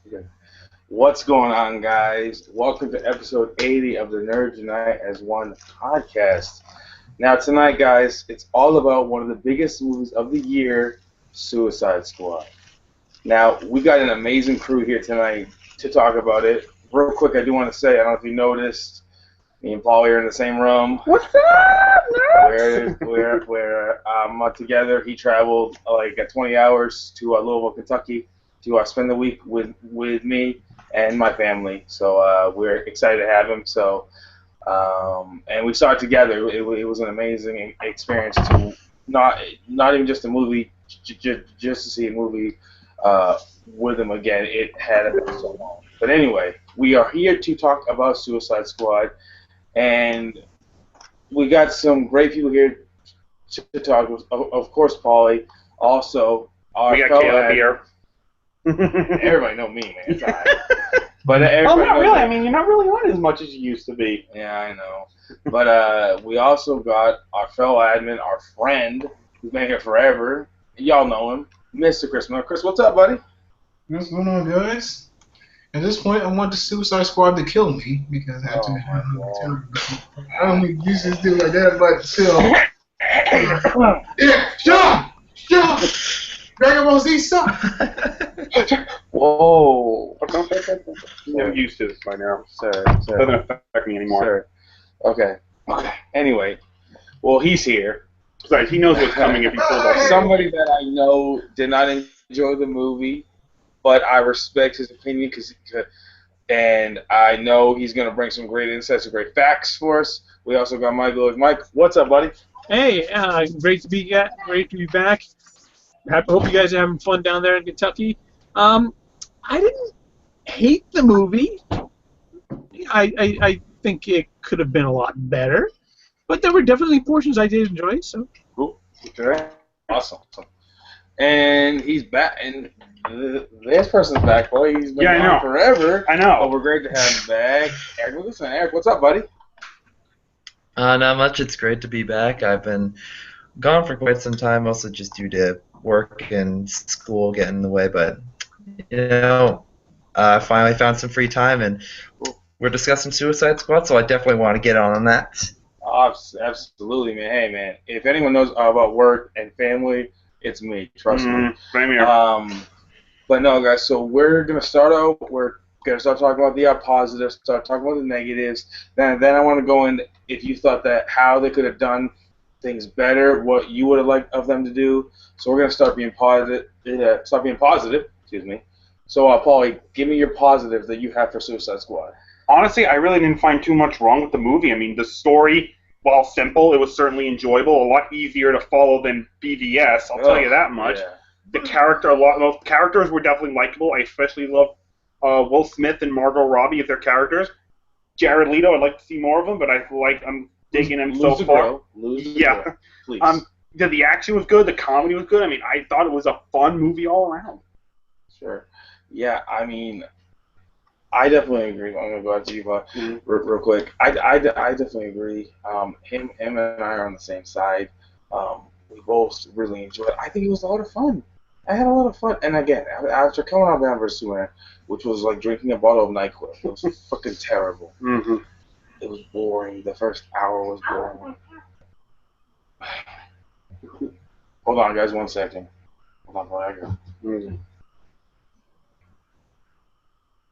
Okay. What's going on, guys? Welcome to episode 80 of the Nerds Unite as One podcast. Now, tonight, guys, it's all about one of the biggest movies of the year, Suicide Squad. Now, we got an amazing crew here tonight to talk about it. Real quick, I do want to say, I don't know if you noticed, me and Paul are in the same room. What's up, nerds? We're together. He traveled like 20 hours to Louisville, Kentucky to spend the week with me and my family. So we're excited to have him. So and we saw it together. It was an amazing experience to not even just a movie, just to see a movie with him again. It had been so long. But anyway, we are here to talk about Suicide Squad. And we got some great people here to talk with. Of course, Paulie. Also, We got Caleb here. Everybody know me, man. It's all right. But Oh, everybody not knows really. that. I mean, you're not really on as much as you used to be. Yeah, I know. But we also got our fellow admin, our friend, who's been here forever. Y'all know him, Mr. Chris. Chris, what's up, buddy? What's going on, guys? At this point, I want the Suicide Squad to kill me because I don't think you just do like that, but still. Yeah, Sean! Dragon Ball Z suck! Whoa. I'm used to this by now. Sir. It doesn't affect me anymore. Sir. Okay. Anyway, well, he's here. Besides, he knows what's coming if he pulls off. Somebody that I know did not enjoy the movie, but I respect his opinion and I know he's going to bring some great insights and great facts for us. We also got Michael. Mike, what's up, buddy? Hey, great to be back. Hope you guys are having fun down there in Kentucky. I didn't hate the movie. I think it could have been a lot better, but there were definitely portions I did enjoy. So Cool. Okay. Awesome. And he's back. And this person's back, boy. He's been Yeah, I gone know. forever. I know. But we're great to have him back. Eric Wilson. Eric, what's up, buddy? Not much. It's great to be back. I've been gone for quite some time, mostly just due to work and school getting in the way. But I finally found some free time, and we're discussing Suicide Squad, so I definitely want to get on that. Absolutely, man. Hey, man. If anyone knows about work and family, it's me. Trust me. Same here. But no, guys. So we're gonna start out. We're gonna start talking about the positives. Start talking about the negatives. Then I want to go in. If you thought that how they could have done things better, what you would have liked of them to do. So we're gonna start being positive. Excuse me. So, Paulie, give me your positives that you have for Suicide Squad. Honestly, I really didn't find too much wrong with the movie. I mean, the story, while simple, it was certainly enjoyable. A lot easier to follow than BVS. I'll tell you that much. Yeah. The characters were definitely likable. I especially love Will Smith and Margot Robbie as their characters. Jared Leto, I'd like to see more of him, but I'm digging him so far. Yeah. Please. The action was good. The comedy was good. I mean, I thought it was a fun movie all around. Sure. Yeah, I mean, I definitely agree. I'm gonna go out to you, but real quick. I definitely agree. Him and I are on the same side. We both really enjoyed it. I think it was a lot of fun. I had a lot of fun. And again, after coming out of Batman vs Superman, which was like drinking a bottle of NyQuil, it was fucking terrible. Mm-hmm. It was boring. The first hour was boring. Hold on, guys, 1 second. Hold on, I go.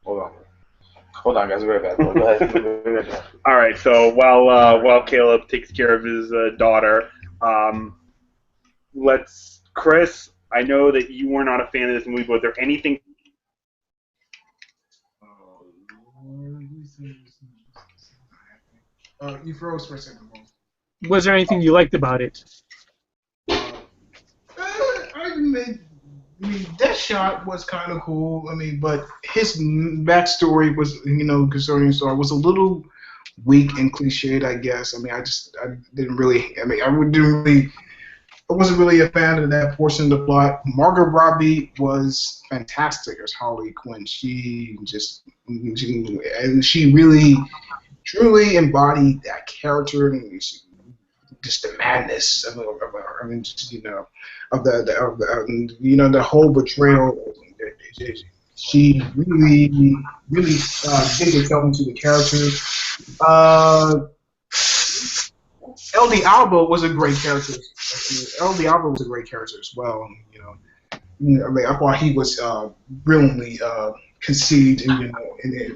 Hold on, guys. We'll be right back. Go ahead. We'll be right back. All right. So while Caleb takes care of his daughter, Chris. I know that you were not a fan of this movie, but was there anything? You froze for a second. was there anything you liked about it? I mean, Deathshot was kind of cool. I mean, but his backstory was, concerning story was a little weak and cliched, I guess. I mean, I didn't really. I mean, I wasn't really a fan of that portion of the plot. Margot Robbie was fantastic as Harley Quinn. She really, truly embodied that character, and just the madness of her. I mean, just, of the whole betrayal. She really dig herself into the character. Uh, LD Alba was a great character. LD Alba was a great character as well. I mean, I thought he was brilliantly conceived. I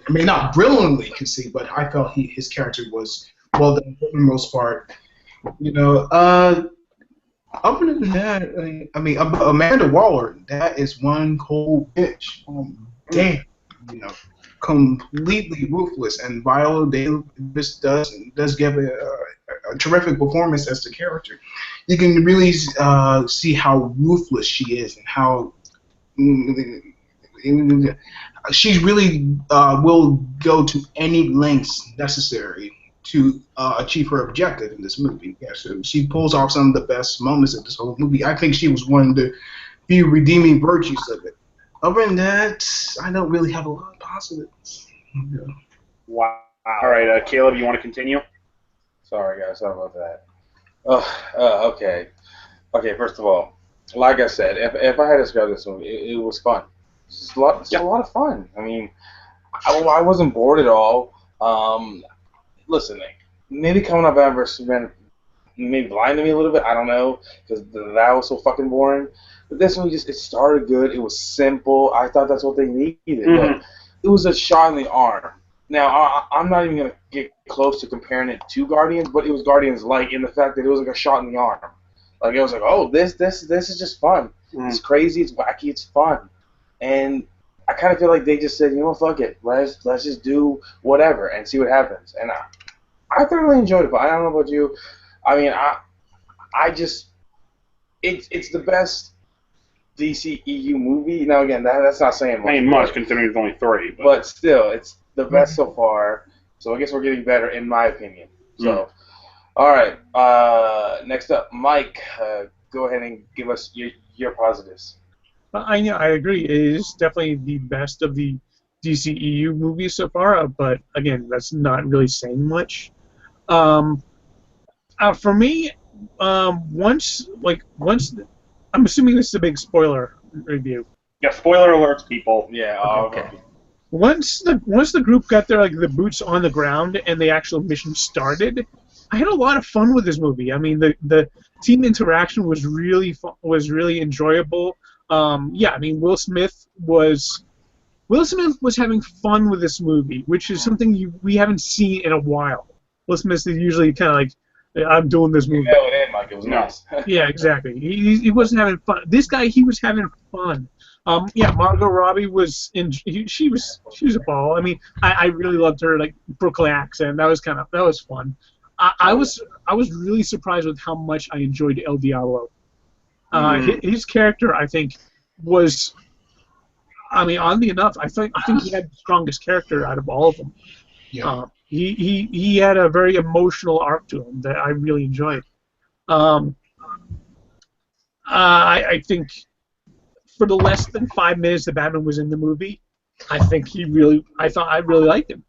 mean, not brilliantly conceived, but I felt his character was well done for the most part. You know, other than that, I mean, Amanda Waller, that is one cold bitch. Damn, you know, completely ruthless, and Viola Davis does give a terrific performance as the character. You can really see how ruthless she is and how she really will go to any lengths necessary to achieve her objective in this movie. Yeah, so she pulls off some of the best moments of this whole movie. I think she was one of the few redeeming virtues of it. Other than that, I don't really have a lot of positives. Yeah. Wow. All right, Caleb, you want to continue? Sorry, guys. Sorry about that. Okay. Okay, first of all, like I said, if I had to describe this movie, it was fun. It's a lot of fun. I mean, I wasn't bored at all. Listen, maybe coming up out versus Superman maybe blinded me a little bit. I don't know, because that was so fucking boring. But this one it started good. It was simple. I thought that's what they needed. Look, it was a shot in the arm. Now, I'm not even going to get close to comparing it to Guardians, but it was Guardians-like in the fact that it was like a shot in the arm. Like, it was like, oh, this is just fun. It's crazy, it's wacky, it's fun. And I kind of feel like they just said, you know what, fuck it. Let's just do whatever and see what happens. And I thoroughly enjoyed it, but I don't know about you. I mean, I just, it's the best DCEU movie. Now, again, that's not saying much. Ain't much, considering there's only 3. But still, it's the best so far. So I guess we're getting better, in my opinion. So, all right. Next up, Mike, go ahead and give us your positives. I agree. It is definitely the best of the DCEU movies so far, but again, that's not really saying much. For me, once I'm assuming this is a big spoiler review. Yeah, spoiler alerts, people. Yeah. Okay. Once the group got their the boots on the ground and the actual mission started, I had a lot of fun with this movie. I mean, the team interaction was really enjoyable. I mean, Will Smith was having fun with this movie, which is something we haven't seen in a while. Will Smith is usually kind of like, I'm doing this movie. It was nice. Yeah, exactly. He wasn't having fun. This guy, he was having fun. Margot Robbie was she was a ball. I mean, I really loved her Brooklyn accent. That was fun. I was really surprised with how much I enjoyed El Diablo. His character, I think, was, I mean, oddly enough, I think he had the strongest character out of all of them. Yeah. He had a very emotional arc to him that I really enjoyed. I think for the less than 5 minutes that Batman was in the movie, I thought I really liked him.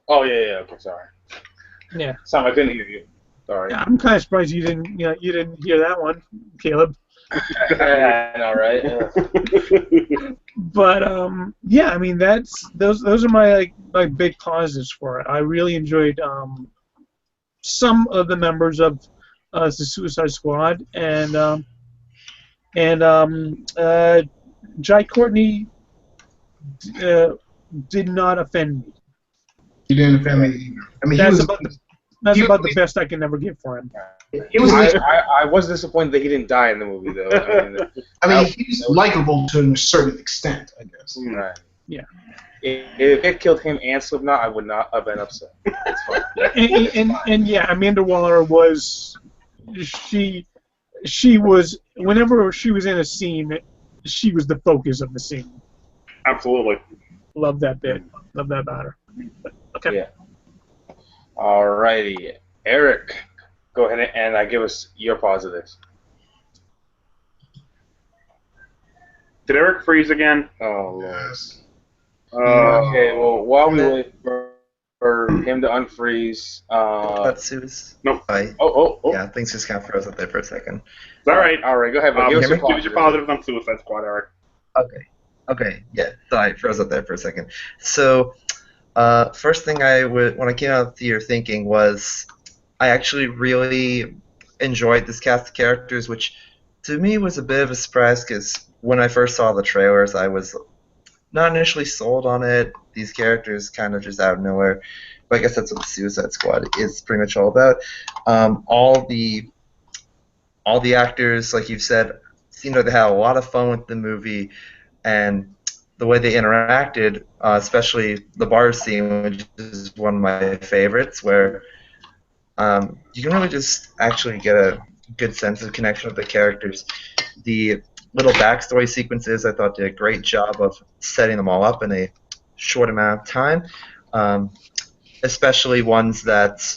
Oh yeah. Okay, sorry. Yeah. Sam, I couldn't hear you. Sorry. Yeah, I'm kind of surprised you didn't hear that one, Caleb. I know, right? Yeah. But I mean those are my big positives for it. I really enjoyed some of the members of the Suicide Squad, and Jai Courtney did not offend me. He didn't offend me either. I mean, That's about the best I can ever give for him. I was disappointed that he didn't die in the movie, though. I mean, he's likable to a certain extent, I guess. Right. Yeah. If it killed him and Slipknot, I would not have been upset. That's fine. and Amanda Waller was, she was, whenever she was in a scene, she was the focus of the scene. Absolutely. Love that bit. Love that about her. But, okay. Yeah. Alrighty, Eric, go ahead and give us your positives. Did Eric freeze again? Oh, Lord. Yes. Okay, well, while we wait for him to unfreeze, That's Sue's. Nope. Bye. Oh. Yeah, things just kind of froze up there for a second. All right. All right, go ahead. Give us Give us your positives on Suicide Squad, Eric. Okay. Okay, yeah. Sorry, froze up there for a second. So, first thing when I came out of the theater thinking was I actually really enjoyed this cast of characters, which to me was a bit of a surprise because when I first saw the trailers, I was not initially sold on it. These characters kind of just out of nowhere. But I guess that's what the Suicide Squad is pretty much all about. Um, all the all the actors, like you've said, seemed like they had a lot of fun with the movie, and the way they interacted, especially the bar scene, which is one of my favorites, where you can really just actually get a good sense of connection with the characters. The little backstory sequences, I thought, did a great job of setting them all up in a short amount of time, um, especially ones that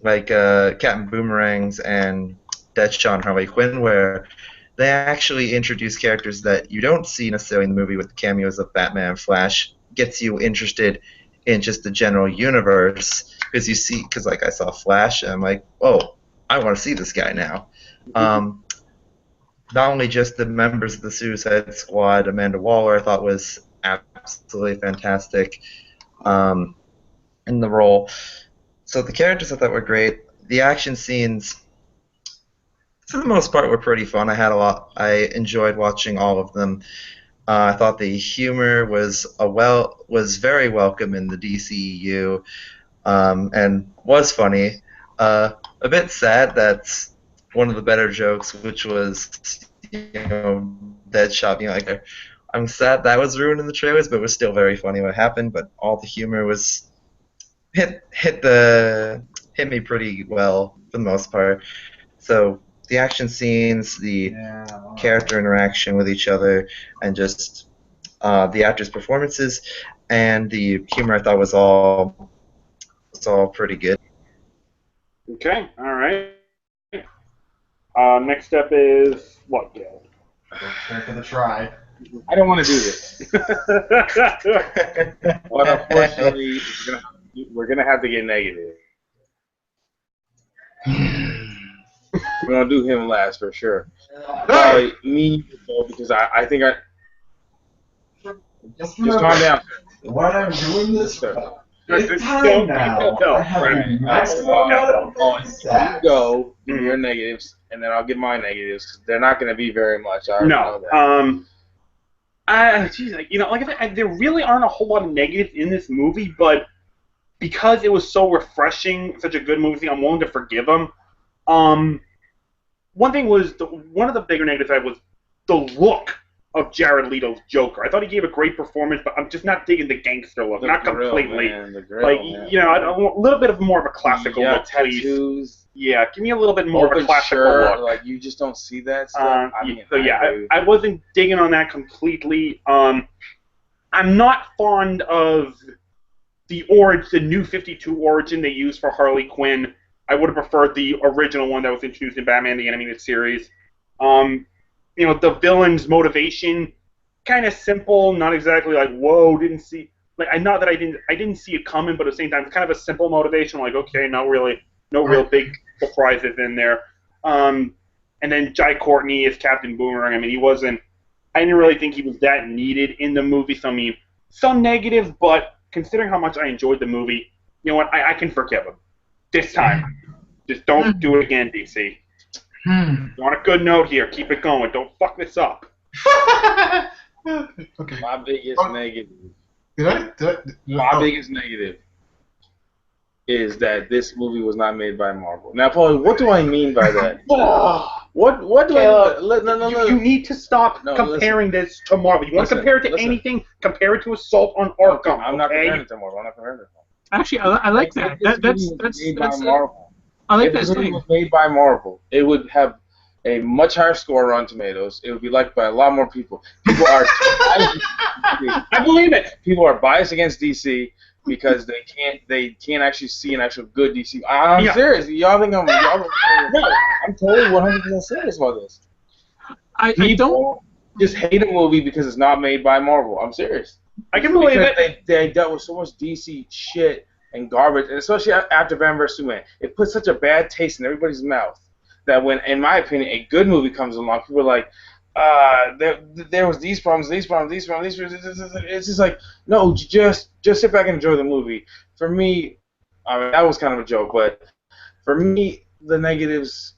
like Captain Boomerangs and Deadshot and Harley Quinn, where they actually introduce characters that you don't see necessarily in the movie with the cameos of Batman and Flash. Gets you interested in just the general universe because like I saw Flash and I'm like, oh, I want to see this guy now. Um, Not only just the members of the Suicide Squad, Amanda Waller I thought was absolutely fantastic in the role. So the characters I thought were great. The action scenes, for the most part, were pretty fun. I enjoyed watching all of them. I thought the humor was very welcome in the DCEU, and was funny. A bit sad that one of the better jokes, which was Deadshot being like, "I'm sad that was ruined in the trailers, but it was still very funny what happened." But all the humor was hit me pretty well for the most part. So the action scenes, the character interaction with each other, and just the actors' performances and the humor, I thought was all pretty good. Okay, all right. Next up is what, Gail? Care for the try. I don't want to do this, but unfortunately, we're gonna have to get negative. We're gonna do him last for sure. Probably me, because I think I Just just calm down. What I'm doing this Sir. for. It's time now. No, I have right. the maximum amount of You go, give me your negatives, and then I'll give my negatives. 'Cause they're not gonna be very much. I already know No. that. Geez, like I said, there really aren't a whole lot of negatives in this movie, but because it was so refreshing, such a good movie, I'm willing to forgive them. One thing was one of the bigger negatives I had was the look of Jared Leto's Joker. I thought he gave a great performance, but I'm just not digging the gangster look. Not completely. Man, the grill, Like man. I want a little bit of more of a classical look, please. Tattoos. Yeah, give me a little bit more of a classical shirt, look. like you just don't see that stuff. I wasn't digging on that completely. I'm not fond of the new 52 origin they used for Harley Quinn. I would have preferred the original one that was introduced in Batman the Animated Series. The villain's motivation, kind of simple, not exactly like, whoa, didn't see. Like, I didn't see it coming, but at the same time, it's kind of a simple motivation. Like, okay, no real big surprises in there. And then Jai Courtney as Captain Boomerang. I mean, I didn't really think he was that needed in the movie. So I mean, some negatives, but considering how much I enjoyed the movie, you know what? I can forgive him this time. Just don't do it again, DC. You want a good note here? Keep it going. Don't fuck this up. Okay. My biggest negative. My biggest negative is that this movie was not made by Marvel. Now, Paul, what do I mean by that? What do I mean? No. You need to stop comparing this to Marvel. You want to compare it to anything? Compare it to Assault on Arkham. I'm not comparing it to Marvel. I'm not comparing it to Marvel. Actually, I like that. That's made by Marvel. I like if that this movie thing. was made by Marvel, it would have a much higher score on Rotten Tomatoes. It would be liked by a lot more people. People are I believe it. People are biased against DC because they can't actually see an actual good DC. I'm serious. Y'all think I'm totally 100% serious about this. I don't just hate a movie because it's not made by Marvel. I'm serious. I can believe it. They dealt with so much DC shit and garbage, and especially after Batman vs Superman, it puts such a bad taste in everybody's mouth that when, in my opinion, a good movie comes along, people are like, there was these problems, these problems, these problems, these problems. It's just like, no, just sit back and enjoy the movie. For me, I mean, that was kind of a joke, but for me, the negatives,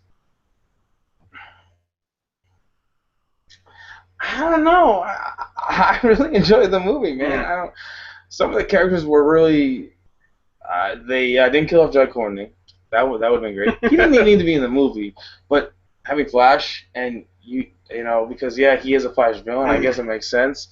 I don't know. I really enjoyed the movie, man. I don't. Some of the characters were really. They didn't kill off Jai Courtney. That would have been great. He didn't even need to be in the movie, but having Flash and you know because yeah he is a Flash villain. I guess it makes sense.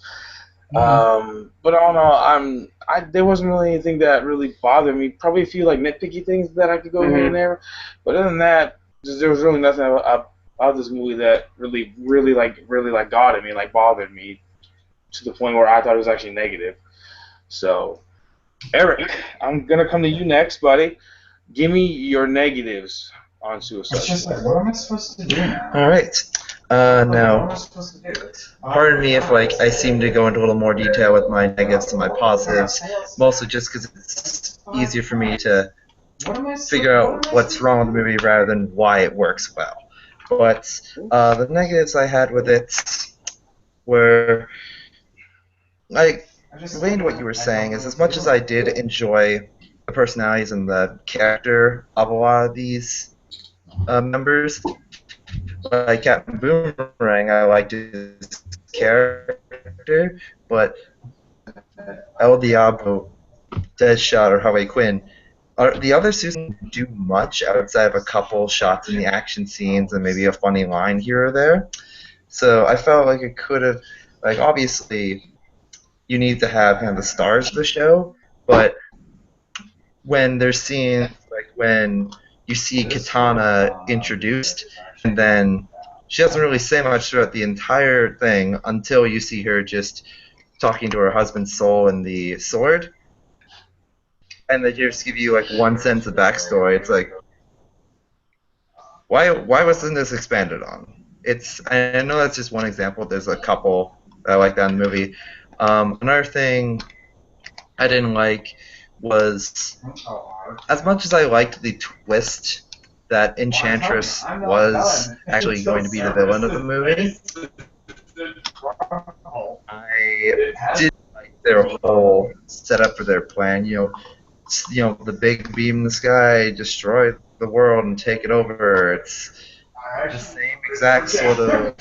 But I don't know. There wasn't really anything that really bothered me. Probably a few like nitpicky things that I could go here and there. But other than that, there was really nothing about this movie that really got at me, like bothered me to the point where I thought it was actually negative. So Eric, I'm gonna come to you next, buddy. Give me your negatives on Suicide It's just Squad. like, what am I supposed to do now? All right. What am Now, I supposed to do? pardon me if like I seem to go into a little more detail with my negatives and my positives, mostly just because it's easier for me to What am I figure out what's wrong with the movie rather than why it works well. But the negatives I had with it were like relating to what you were saying is as much as I did enjoy the personalities and the character of a lot of these members, like Captain Boomerang, I liked his character, but El Diablo, Deadshot, or Harley Quinn, the other suits didn't do much outside of a couple shots in the action scenes and maybe a funny line here or there. So I felt like it could have, like obviously, you need to have kind of the stars of the show, but when there's scenes like when you see Katana introduced, and then she doesn't really say much throughout the entire thing until you see her just talking to her husband's soul and the sword, and they just give you like one sentence of backstory. It's like, why wasn't this expanded on? I know that's just one example. There's a couple that I like that in the movie. Another thing I didn't like was, as much as I liked the twist that Enchantress was actually going to be the villain of the movie, I did like their whole setup for their plan. The big beam in the sky, destroy the world and take it over. It's the same exact sort of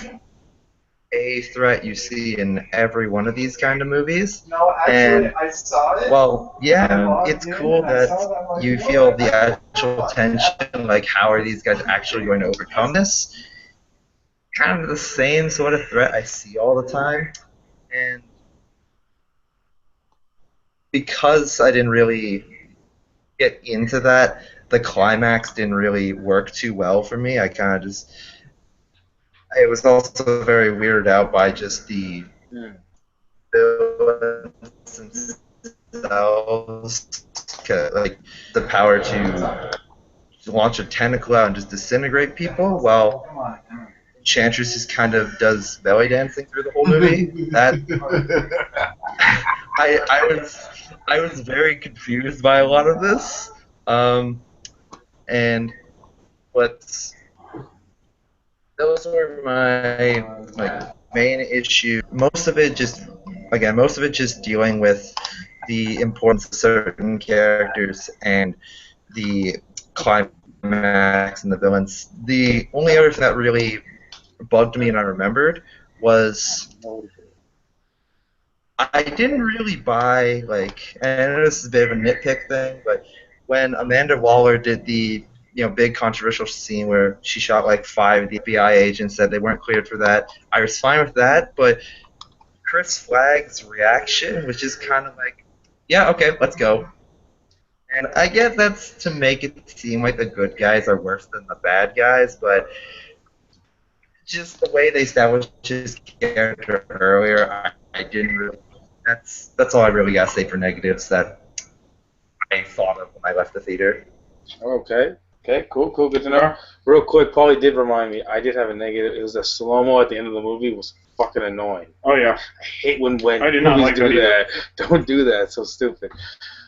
a threat you see in every one of these kind of movies. No, actually, And I saw it. well, yeah, it's cool that you feel the actual tension, like how are these guys actually going to overcome this? Kind of the same sort of threat I see all the time. And because I didn't really get into that, the climax didn't really work too well for me. I was also very weirded out by just the villains themselves, like the power to launch a tentacle out and just disintegrate people, while Enchantress just kind of does belly dancing through the whole movie. That I was very confused by a lot of this, and what's those were my main issue. Most of it just dealing with the importance of certain characters and the climax and the villains. The only other thing that really bugged me and I remembered was I didn't really buy, and I know this is a bit of a nitpick thing, but when Amanda Waller did the big controversial scene where she shot like 5 of the FBI agents, that they weren't cleared for that, I was fine with that, but Chris Flagg's reaction was just kind of like, yeah, okay, let's go. And I guess that's to make it seem like the good guys are worse than the bad guys, but just the way they established his character earlier, I didn't really. That's all I really got to say for negatives that I thought of when I left the theater. Okay. Okay, cool, good to know. Real quick, Paulie did remind me, I did have a negative. It was the slow-mo at the end of the movie was fucking annoying. Oh yeah. I hate when I did not movies like do that that. Don't do that. It's so stupid.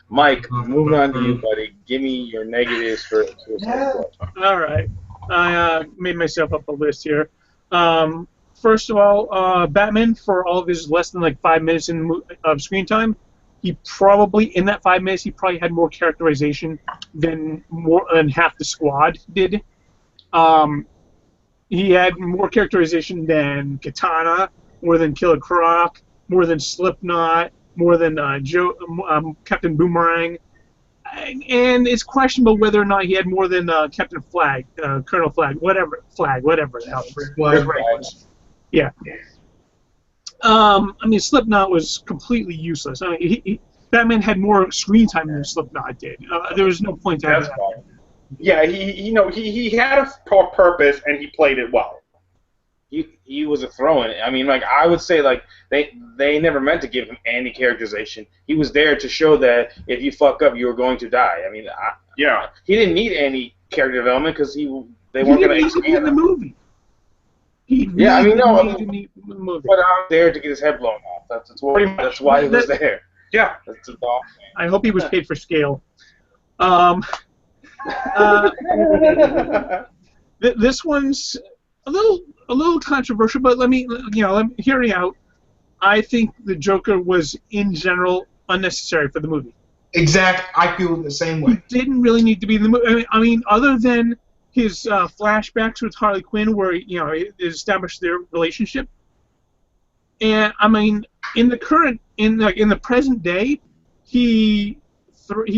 Mike, moving on to you, buddy. Give me your negatives for Suicide Squad. All right. I made myself up a list here. first of all, Batman, for all of his less than like 5 minutes of screen time, he probably in that 5 minutes he probably had more characterization than half the squad did. He had more characterization than Katana, more than Killer Croc, more than Slipknot, more than Captain Boomerang, and it's questionable whether or not he had more than Captain Flag, Colonel Flag, whatever the hell. Yeah. I mean, Slipknot was completely useless. I mean, Batman had more screen time than Slipknot did. There was no point to having that. Yeah, he had a purpose and he played it well. He was a throw-in. I mean, like I would say, like they never meant to give him any characterization. He was there to show that if you fuck up, you were going to die. I mean, he didn't need any character development because they weren't going to expand in the movie. But I'm there to get his head blown off. That's why he was there. Yeah. That's all. I hope he was paid for scale. This one's a little controversial, but let me hear me out. I think the Joker was in general unnecessary for the movie. Exact. I feel the same way. He didn't really need to be in the movie. I mean, other than his flashbacks with Harley Quinn, where it established their relationship. And I mean, in the present day, he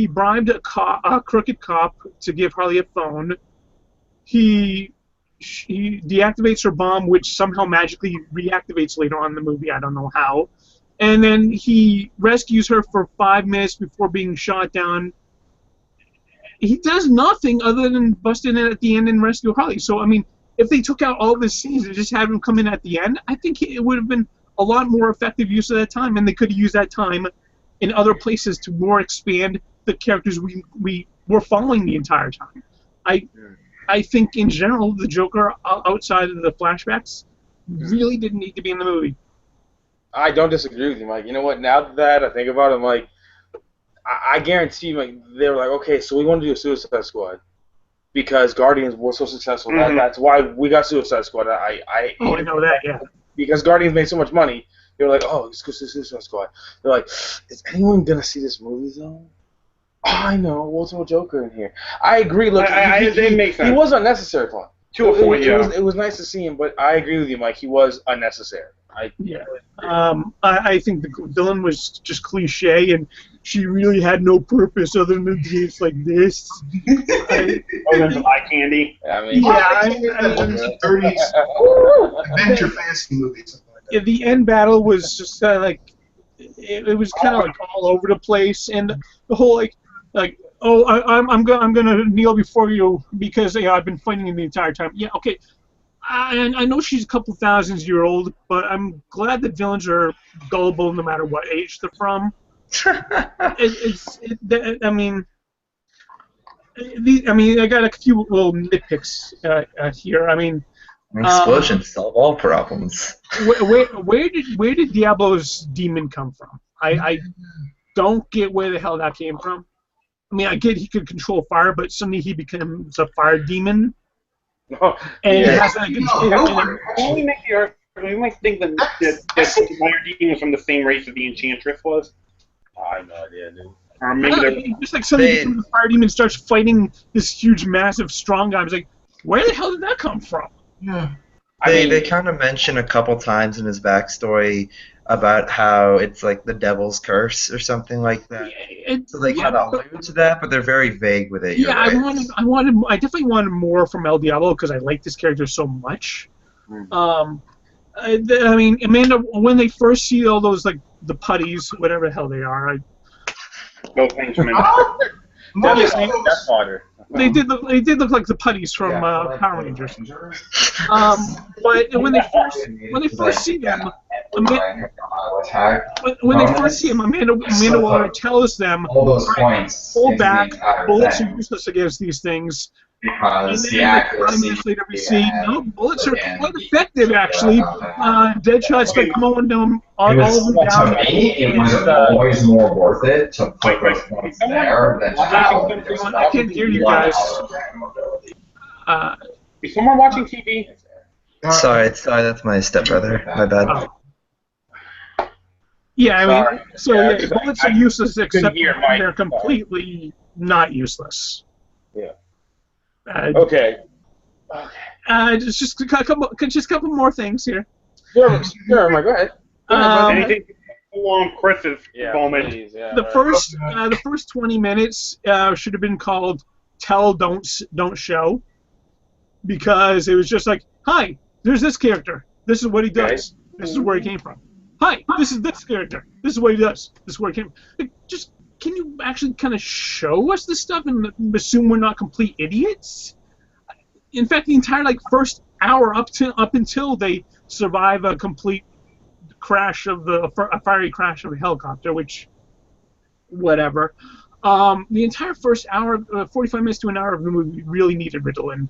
bribed a crooked cop to give Harley a phone. He deactivates her bomb, which somehow magically reactivates later on in the movie. I don't know how. And then he rescues her for 5 minutes before being shot down. He does nothing other than bust in at the end and rescue Harley. So, I mean, if they took out all of his scenes and just had him come in at the end, I think it would have been a lot more effective use of that time, and they could have used that time in other places to more expand the characters we were following the entire time. I think, in general, the Joker, outside of the flashbacks, really didn't need to be in the movie. I don't disagree with you, Mike. You know what? Now that I think about it, I'm like, I guarantee you, like, they were like, okay, so we want to do a Suicide Squad because Guardians were so successful. Mm-hmm. That's why we got Suicide Squad. I know that, yeah. Because Guardians made so much money, they were like, oh, let's go to Suicide Squad. They're like, is anyone gonna see this movie though? Oh, I know. What's no Joker in here? I agree. Look, it makes sense. He was unnecessary for him. To a point, yeah. It was nice to see him, but I agree with you, Mike. He was unnecessary. I think the villain was just cliche, and she really had no purpose other than to just like this. Other than eye candy. I mean, adventure fantasy movies. The end battle was just kind of like it was kind of like all over the place, and the whole I'm gonna kneel before you because I've been fighting you the entire time. Yeah, okay. And I know she's a couple thousand-years old, but I'm glad that villains are gullible no matter what age they're from. I mean, I got a few little nitpicks here. I mean, explosions solve all problems. Where did Diablo's demon come from? I don't get where the hell that came from. I mean, I get he could control fire, but suddenly he becomes a fire demon. And it has that we might think that Fire Demon was from the same race as the Enchantress was. I have no idea, dude. Or maybe just like suddenly becomes a fire demon, starts fighting this huge, massive, strong guy. I was like, where the hell did that come from? Yeah. They kind of mention a couple times in his backstory about how it's like the devil's curse or something like that. So they kind of allude to that, but they're very vague with it. Yeah, right. I definitely wanted more from El Diablo because I like this character so much. I mean, Amanda, when they first see all those like the putties, whatever the hell they are, no thanks, man. That's harder. They did look like the putties from Power Rangers. But when they first see them, Amanda will tell us them, all those points. Hold back, bullets are useless against these things. Because and then like 5 minutes later we see, no, bullets are quite effective actually. Deadshot's like mowing them all of them down. To me, it was always more worth it to put those points there than to have I can't hear you guys. Is someone watching TV? Sorry, that's my stepbrother. My bad. Yeah, I Sorry. mean, so Yeah, yeah, bullets are I useless except hear when Mike. they're completely not useless. Yeah. Uh, Okay. just a couple more things here. Sure, Mike, go ahead. Go ahead, Mike. Anything along Chris's moment. Please, yeah, The right. first 20 minutes should have been called "Tell, Don't Show," because it was just like, "Hi, there's this character. This is what he does. This is where he came from. Hi, this is this character. This is what he does. This is where he came from." Like, just can you actually kind of show us this stuff and assume we're not complete idiots? In fact, the entire first hour up until they survive a complete crash of a fiery crash of a helicopter, which whatever. The entire first hour, 45 minutes to an hour of the movie really needed Ritalin.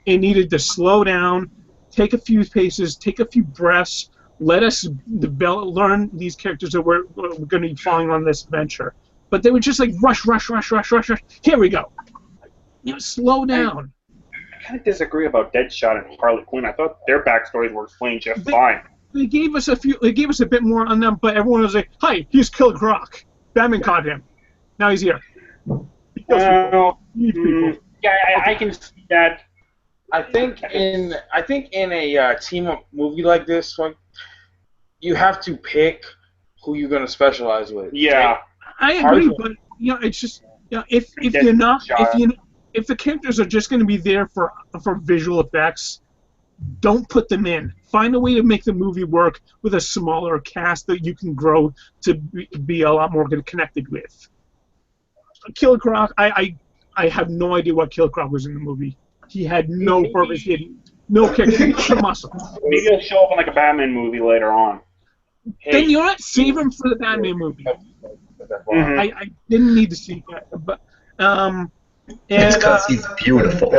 It needed to slow down, take a few paces, take a few breaths, let us learn these characters that we're going to be following on this adventure. But they were just like rush. Here we go. Slow down. I kind of disagree about Deadshot and Harley Quinn. I thought their backstories were explained just fine. They gave us a bit more on them, but everyone was like, "Hi, he's killed Croc. Batman caught him. Now he's here." Well, yeah, I can see that. I think in a team up movie like this one, you have to pick who you're going to specialize with. Yeah, I agree, but it's just if you're not if the characters are just going to be there for visual effects, don't put them in. Find a way to make the movie work with a smaller cast that you can grow to be a lot more connected with. Killer Croc, I have no idea what Killer Croc was in the movie. He had no purpose. He had no character, muscle. Maybe he'll show up in a Batman movie later on. Then you know what? Save him for the Batman movie. Mm-hmm. I didn't need to see that, but It's because he's beautiful.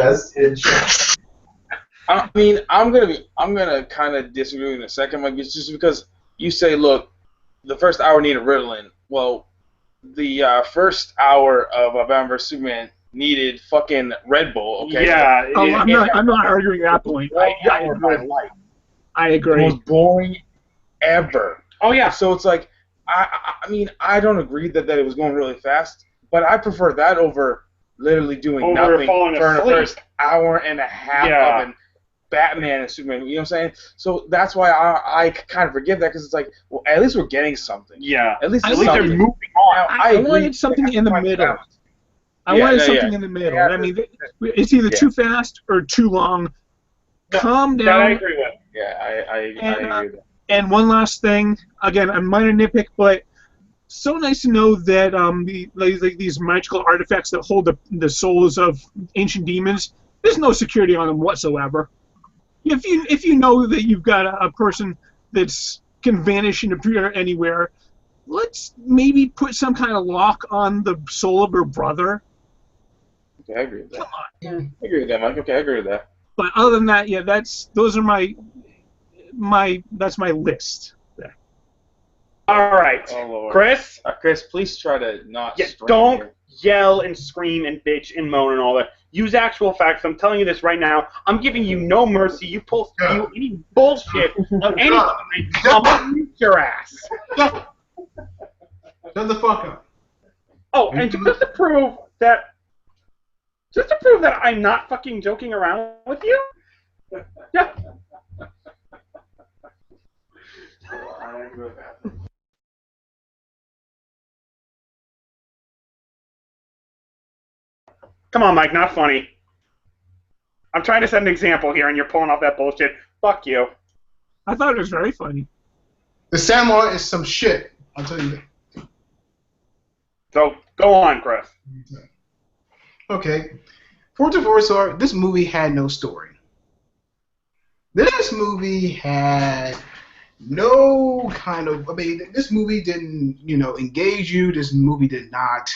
I mean, I'm gonna kind of disagree in a second, Mike. It's just because you say, look, the first hour needed Ritalin. Well, the first hour of Batman vs Superman needed fucking Red Bull. Okay. Yeah. I'm not arguing that point. I agree. The most boring ever. Oh yeah. So it's like, I mean, I don't agree that it was going really fast, but I prefer that over literally doing nothing for the first hour and a half of Batman and Superman. You know what I'm saying? So that's why I kind of forgive that, because it's like, well, at least we're getting something. Yeah. At least they're moving on. I wanted something in the middle. I wanted something in the middle. I mean, it's either too fast or too long. Calm down. That I agree with. Yeah, I agree with that. And one last thing, again, a minor nitpick, but so nice to know that these magical artifacts that hold the souls of ancient demons, there's no security on them whatsoever. If you know that you've got a person that's can vanish and appear anywhere, let's maybe put some kind of lock on the soul of her brother. Okay, I agree with that. Come on. I agree with that, Mike. Okay, I agree with that. But other than that, yeah, those are my list. There. All right, Oh, Lord. Chris. Chris, please try to not. Don't yell and scream and bitch and moan and all that. Use actual facts. I'm telling you this right now. I'm giving you no mercy. You pull any bullshit of anything, I'll mute your ass. Shut the fuck up. Oh, and just to prove that I'm not fucking joking around with you. Yeah. I agree with that. Come on, Mike, not funny. I'm trying to set an example here, and you're pulling off that bullshit. Fuck you. I thought it was very funny. The Sandlot is some shit. I'll tell you that. So, go on, Chris. Okay. For this movie had no story. This movie had no kind of. I mean, this movie didn't, engage you. This movie did not,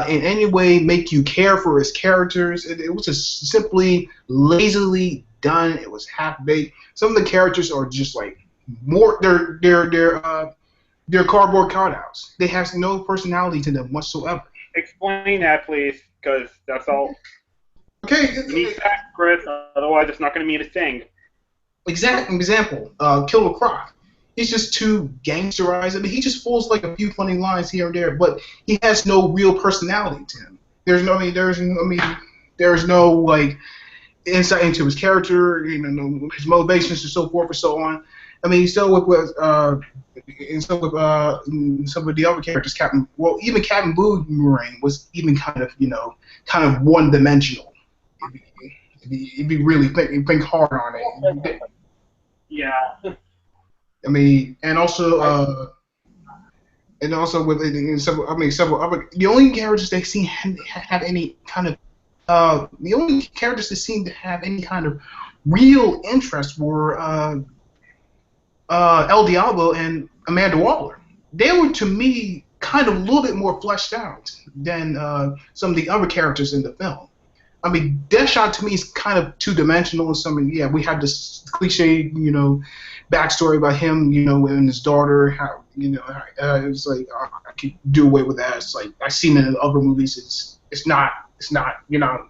in any way, make you care for his characters. It was just simply lazily done. It was half-baked. Some of the characters are just like more. They're cardboard cutouts. They have no personality to them whatsoever. Explain that, please, because that's all. Okay. You need facts, Chris. Otherwise, it's not going to mean a thing. example, Killer Croc. He's just too gangsterized. I mean, he just pulls like a few funny lines here and there, but he has no real personality to him. There's no like insight into his character, his motivations and so forth and so on. I mean, some of the other characters, even Captain Boomerang was even kind of one-dimensional. If you really think hard on it. Yeah. I mean, and also with several other. The only characters they seem have any kind of the only characters that seem to have any kind of real interest were El Diablo and Amanda Waller. They were, to me, kind of a little bit more fleshed out than some of the other characters in the film. I mean, Deadshot to me is kind of two-dimensional and something. Yeah, we have this cliche, backstory about him, and his daughter. How it's like I could do away with that. It's like I've seen it in other movies. It's not. You're not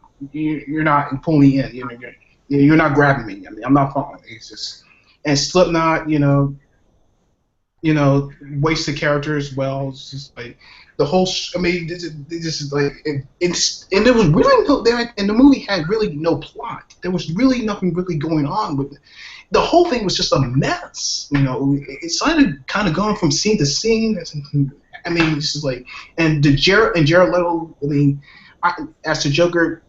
pulling me in. You're not grabbing me. I mean, I'm not following. It's just and Slipknot. Wasted character as well. It's just like the whole. This is like it's and there was really no there, and the movie had really no plot. There was really nothing really going on with it. The whole thing was just a mess. It started kind of going from scene to scene. I mean, it's just like Jared Leto. I mean, as the Joker,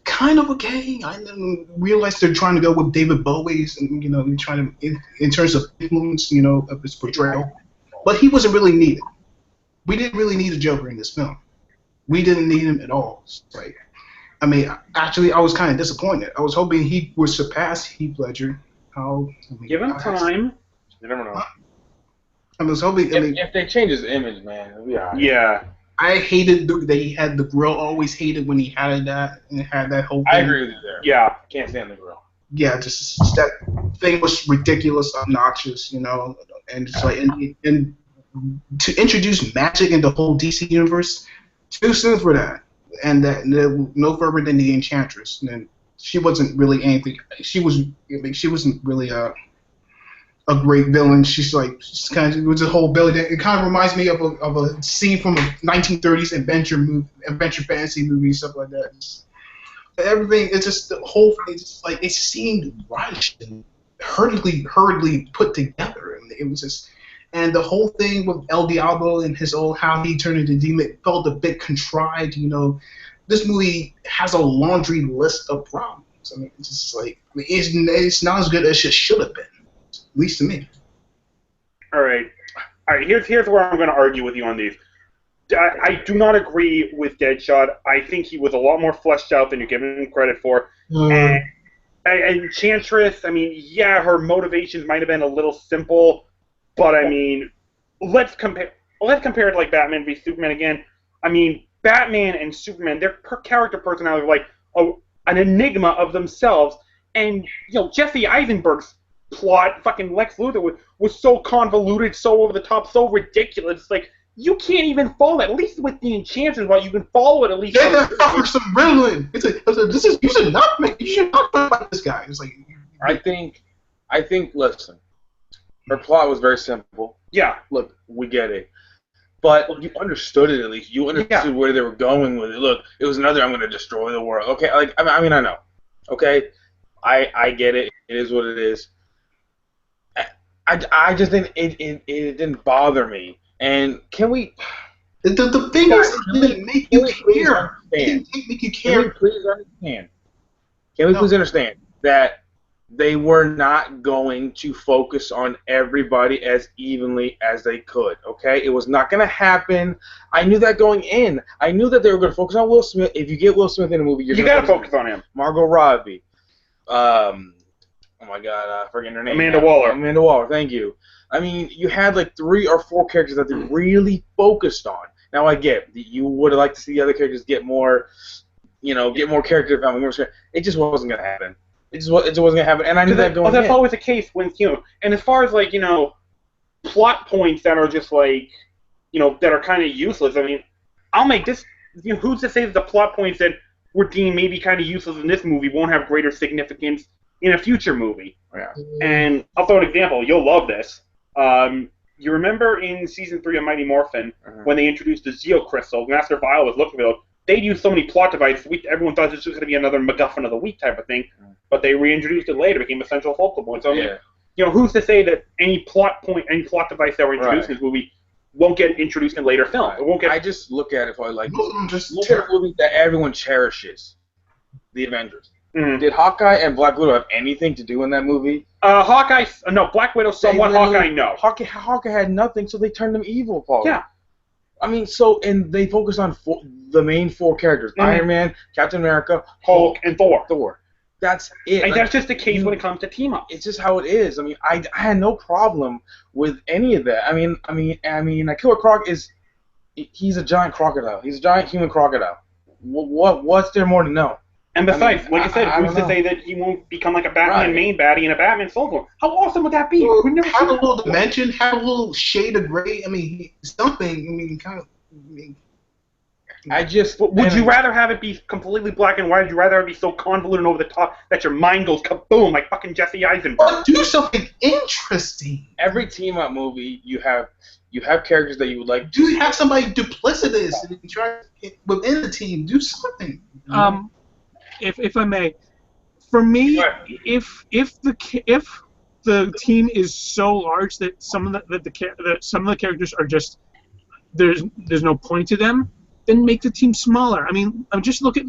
kind of okay. I didn't realize they're trying to go with David Bowie's, and trying to in terms of influence, of his portrayal. But he wasn't really needed. We didn't really need a Joker in this film. We didn't need him at all. Like, I mean, actually, I was kind of disappointed. I was hoping he would surpass Heath Ledger. Give him time. You never know. I was hoping. If they change his image, man, it'll be alright. Yeah. I hated that he had the grill. Always hated when he had that and had that whole thing. I agree with you there. Yeah. Can't stand the grill. Yeah, just that thing was ridiculous, obnoxious, and it's like and to introduce magic in the whole DC universe, too soon for that, and that no further than the Enchantress, and she wasn't really anything. She wasn't really a great villain. She's kind of it was a whole villain. It kind of reminds me of a scene from a 1930s adventure fantasy movie, stuff like that. Everything, it's just the whole thing. It's just like it seemed rushed and hurriedly put together, and it was just. And the whole thing with El Diablo and how he turned into demon felt a bit contrived. This movie has a laundry list of problems. I mean, it's just like it's not as good as it should have been, at least to me. All right. Here's where I'm going to argue with you on these. I do not agree with Deadshot. I think he was a lot more fleshed out than you're giving him credit for. And Enchantress, I mean, yeah, her motivations might have been a little simple. But I mean, let's compare it like Batman v Superman again. I mean, Batman and Superman, their character personality are like an enigma of themselves. And Jesse Eisenberg's plot, fucking Lex Luthor, was so convoluted, so over the top, so ridiculous. It's like you can't even follow it. At least with the Enchantress, you can follow it at least. Yeah, for some villain. You should not talk about this guy. It's like I think. Listen. Her plot was very simple. Yeah. Look, we get it. But you understood it at least. You understood where they were going with it. Look, it was another I'm going to destroy the world. Okay, I mean, I know. Okay? I get it. It is what it is. I just didn't, it didn't bother me. And can we... The thing is, it didn't make you care. It didn't make you care. Can we please understand? Please understand that they were not going to focus on everybody as evenly as they could, okay? It was not going to happen. I knew that going in. I knew that they were going to focus on Will Smith. If you get Will Smith in a movie, you got to focus on him. Margot Robbie. Oh my God, I forget her name. Amanda Waller. Amanda Waller, thank you. I mean, you had like 3 or 4 characters that they really focused on. Now I get you would have liked to see the other characters get more, get more character development. It just wasn't going to happen. It just wasn't going to happen, and I knew that going in. That's always the case when, and as far as, plot points that are just, that are kind of useless, I mean, I'll make this, who's to say that the plot points that were deemed maybe kind of useless in this movie won't have greater significance in a future movie. Yeah. And I'll throw an example. You'll love this. You remember in season 3 of Mighty Morphin when they introduced the Zeo Crystal, Master Vile was looking for those. They'd used so many plot devices, everyone thought this was going to be another MacGuffin of the week type of thing, but they reintroduced it later, became a central focal point. So, who's to say that any plot device that were introduced in this movie won't get introduced in later film? It won't get. I just look at it for like Most of them just look at a movie that everyone cherishes, The Avengers. Did Hawkeye and Black Widow have anything to do in that movie? Hawkeye, no. Black Widow, somewhat. Hawkeye, no. Hawkeye had nothing, so they turned him evil, Paul. Yeah. I mean, and they focus on the main 4 characters: Iron Man, Captain America, Hulk, and Thor. That's it. And that's just the case when it comes to team ups. It's just how it is. I mean, I had no problem with any of that. I mean, Killer Croc he's a giant crocodile. He's a giant human crocodile. What's there more to know? And besides, like I said, who's to say that he won't become like a Batman main baddie in a Batman solo film? How awesome would that be? Well, have a little dimension, have a little shade of gray. I mean, something. I mean, kind of. Would you rather have it be completely black and white? Would you rather it be so convoluted and over the top that your mind goes kaboom like fucking Jesse Eisenberg? But do something interesting. Every team up movie, you have characters that you would like. Do you have somebody duplicitous and try within the team? Do something. If I may, for me, if the team is so large that some of the characters are just there's no point to them, then make the team smaller. I mean, just look at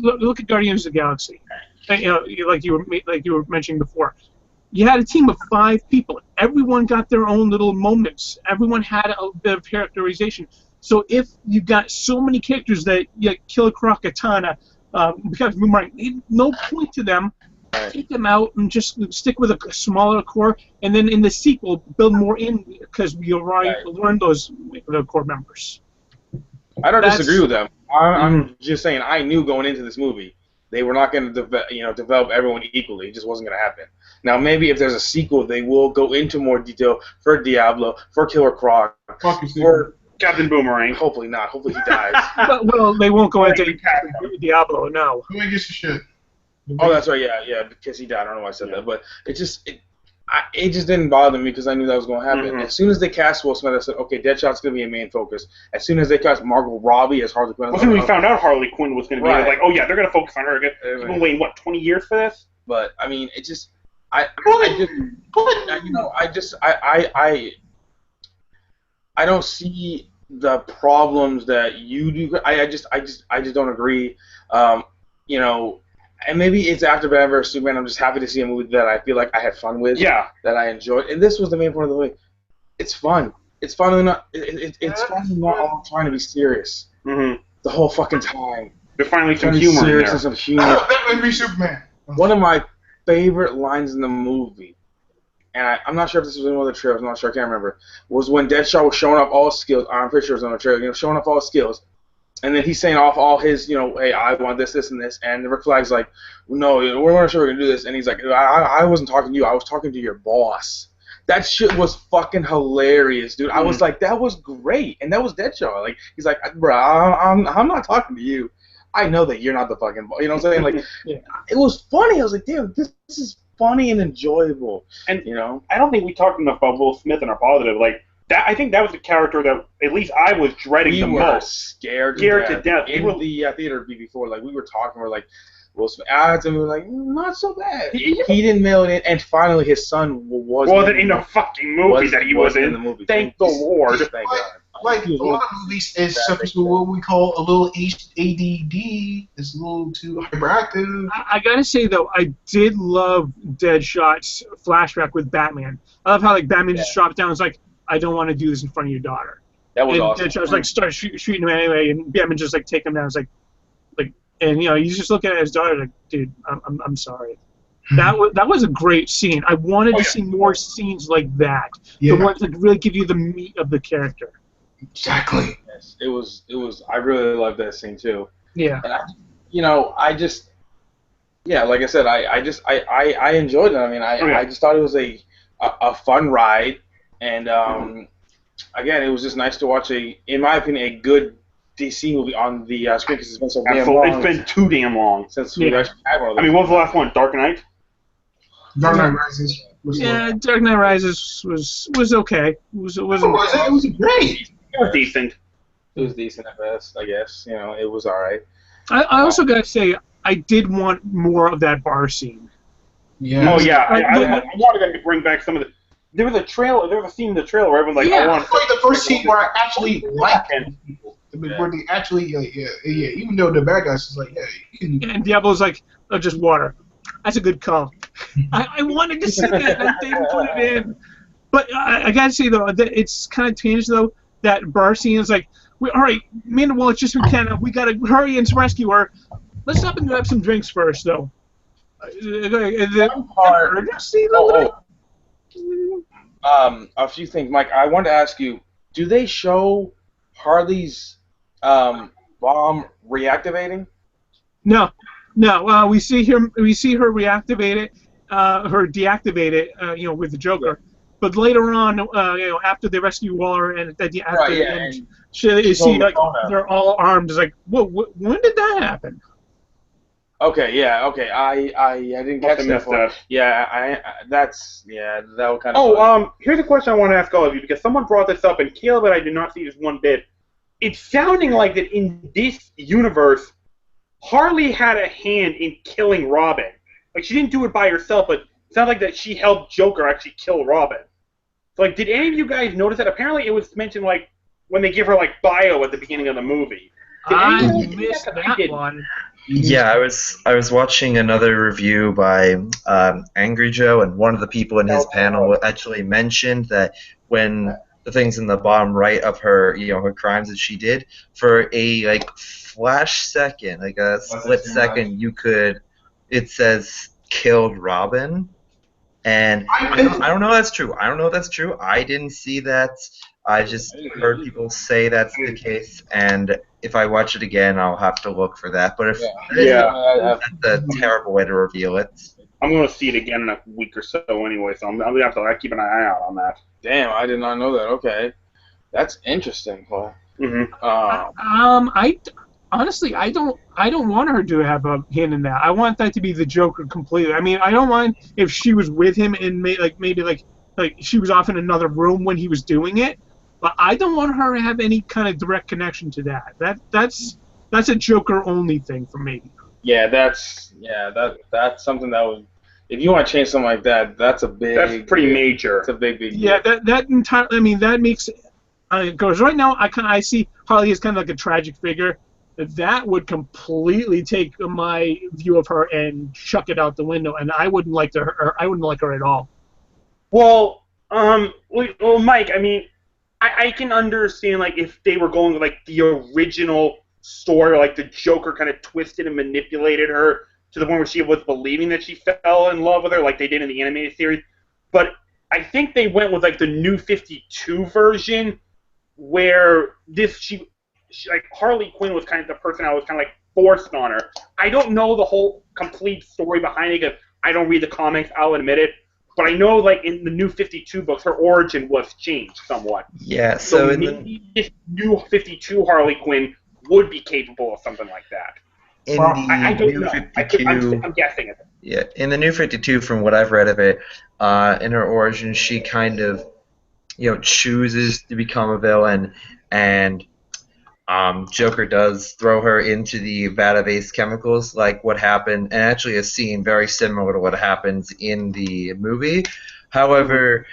Guardians of the Galaxy. Like you were mentioning before. You had a team of 5 people. Everyone got their own little moments. Everyone had a bit of characterization. So if you got so many characters that Killer Croc, Katana, because Boomerang, no point to them. Take them out and just stick with a smaller core, and then in the sequel build more in because we already learned the core members. I don't disagree with them. I'm just saying I knew going into this movie they were not going to develop everyone equally. It just wasn't going to happen. Now maybe if there's a sequel, they will go into more detail for Diablo, for Killer Croc, for Captain Boomerang. Hopefully not. Hopefully he dies. Well, they won't go into Diablo, no. Who gives a shit? Oh, that's right. Yeah, because he died. I don't know why I said that, but it just didn't bother me because I knew that was going to happen. As soon as they cast Will Smith, I said, okay, Deadshot's going to be a main focus. As soon as they cast Margot Robbie as Harley Quinn, as soon as we found out Harley Quinn was going to be like, oh yeah, they're going to focus on her. You've been waiting 20 years for this? But I mean, it just I don't see the problems that you do. I just don't agree. And maybe it's after Batman vs Superman. I'm just happy to see a movie that I feel like I had fun with. Yeah. That I enjoyed, and this was the main point of the movie. It's fun. It's fun and not. It's fun and not all trying to be serious. The whole fucking time. There's finally some humor in there. Some humor. Batman vs Superman. One of my favorite lines in the movie, and I'm not sure if this was in one of the trailers. I'm not sure. I can't remember. Was when Deadshot was showing off all his skills. I'm pretty sure it was on the trailer. Showing off all his skills. And then he's saying off all his, hey, I want this, and this. And Rick Flag's like, no, we're not sure we're going to do this. And he's like, I wasn't talking to you. I was talking to your boss. That shit was fucking hilarious, dude. I was like, that was great. And that was Deadshot. Like, he's like, bro, I'm not talking to you. I know that you're not the fucking boss. You know what I'm saying? Like, it was funny. I was like, damn, this is funny and enjoyable. And, I don't think we talked enough about Will Smith and our positive. Like, I think that was the character that at least I was dreading the most. Scared to death. In the theater before, like we were talking, we're like, Will Smith, and we were like, not so bad. He didn't mail it in, and finally his son wasn't in the fucking movie that he was in. The movie. Thank the Lord. Thank God. Like a lot of movies, it suffers with what we call a little ADD. It's a little too hyperactive. I gotta say though, I did love Deadshot's flashback with Batman. I love how Batman just dropped down and was like, I don't want to do this in front of your daughter. That was awesome. Deadshot was start shooting him anyway, and Batman just take him down. It's and he's just looking at his daughter like, dude, I'm sorry. That was a great scene. I wanted to see more scenes like that. The ones that really give you the meat of the character. Exactly. Yes, it was. I really loved that scene too. Yeah. And like I said, I enjoyed it. I mean, I just thought it was a fun ride. And again, it was just nice to watch in my opinion, a good DC movie on the screen because it's been so damn long. It's been too damn long since we actually had one of those. I mean, what was the last one? Dark Knight? Dark Knight Rises was Yeah, Dark Knight Rises was okay. It wasn't. It was great. It was decent. It was decent at best, I guess. You know, it was all right. I also gotta say I did want more of that bar scene. Yeah. Oh yeah, Like, I wanted them to bring back some of the. There was a trailer. There was a scene in the trailer where everyone's like, Yeah. I want. It's like the first scene where I actually liked And- people. Where they actually, yeah, even though the bad guys is like, yeah, you can. And Diablo's like, oh, just water. That's a good call. I wanted to see that, and they didn't put it in. But I gotta say though, that it's kind of changed though. That bar scene is like, all right, Amanda Waller, just McKenna, we gotta hurry and rescue her. Let's stop and grab some drinks first, though. One part. A few things, Mike. I wanted to ask you: do they show Harley's bomb reactivating? No. We see her reactivate it, her deactivate it, with the Joker. But later on, after they rescue Waller and at the end, you see like they're all armed. It's like, whoa, when did that happen? Okay, yeah, okay. I didn't catch that part. Yeah, that was kind of. Here's a question I want to ask all of you because someone brought this up and Caleb and I did not see this one bit. It's sounding like that in this universe, Harley had a hand in killing Robin. Like she didn't do it by herself, but it sounds like that she helped Joker actually kill Robin. So, like, did any of you guys notice that? Apparently, it was mentioned like when they give her like bio at the beginning of the movie. I missed that one. Yeah, I was watching another review by Angry Joe, and one of the people in his panel actually mentioned that when the things in the bottom right of her, her crimes that she did, for a flash second, like a split second, it says killed Robin, and I don't know if that's true. I didn't see that. I just heard people say that's the case, and if I watch it again, I'll have to look for that. But that's a terrible way to reveal it. I'm going to see it again in a week or so anyway, so I'm going to have to keep an eye out on that. Damn, I did not know that. Okay, that's interesting, Paul. Mm-hmm. I honestly, I don't want her to have a hand in that. I want that to be the Joker completely. I mean, I don't mind if she was with him and maybe she was off in another room when he was doing it. But I don't want her to have any kind of direct connection to that. That's a Joker only thing for me. Yeah, that's something that would. If you want to change something like that, that's a big. That's pretty major. It's a big deal. Yeah, that entire. I mean, that makes. Because right now I see Harley as kind of like a tragic figure. That would completely take my view of her and chuck it out the window, and I wouldn't like her. I wouldn't like her at all. Well, Mike. I mean. I can understand if they were going with the original story, like the Joker kind of twisted and manipulated her to the point where she was believing that she fell in love with her, like they did in the animated series. But I think they went with the New 52 version, where she Harley Quinn was kind of the person I was kind of forced on her. I don't know the whole complete story behind it because I don't read the comics. I'll admit it. But I know, in the New 52 books, her origin was changed somewhat. Yeah, so maybe this New 52 Harley Quinn would be capable of something like that. I don't know. 52, I'm guessing it. Yeah, in the New 52, from what I've read of it, in her origin, she kind of, chooses to become a villain, and Joker does throw her into the vat of ace chemicals, like what happened, and actually a scene very similar to what happens in the movie. However,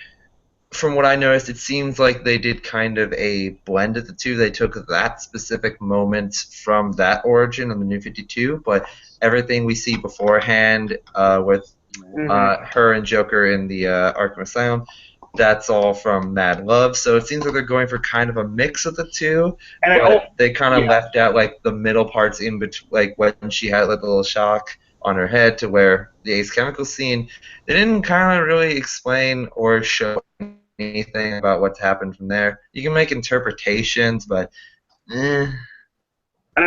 from what I noticed, it seems like they did kind of a blend of the two. They took that specific moment from that origin in the New 52, but everything we see beforehand with her and Joker in the Arkham Asylum, that's all from Mad Love, so it seems like they're going for kind of a mix of the two. And they kind of left out the middle parts in between, when she had the little shock on her head to where the Ace Chemical scene. They didn't kind of really explain or show anything about what's happened from there. You can make interpretations, but And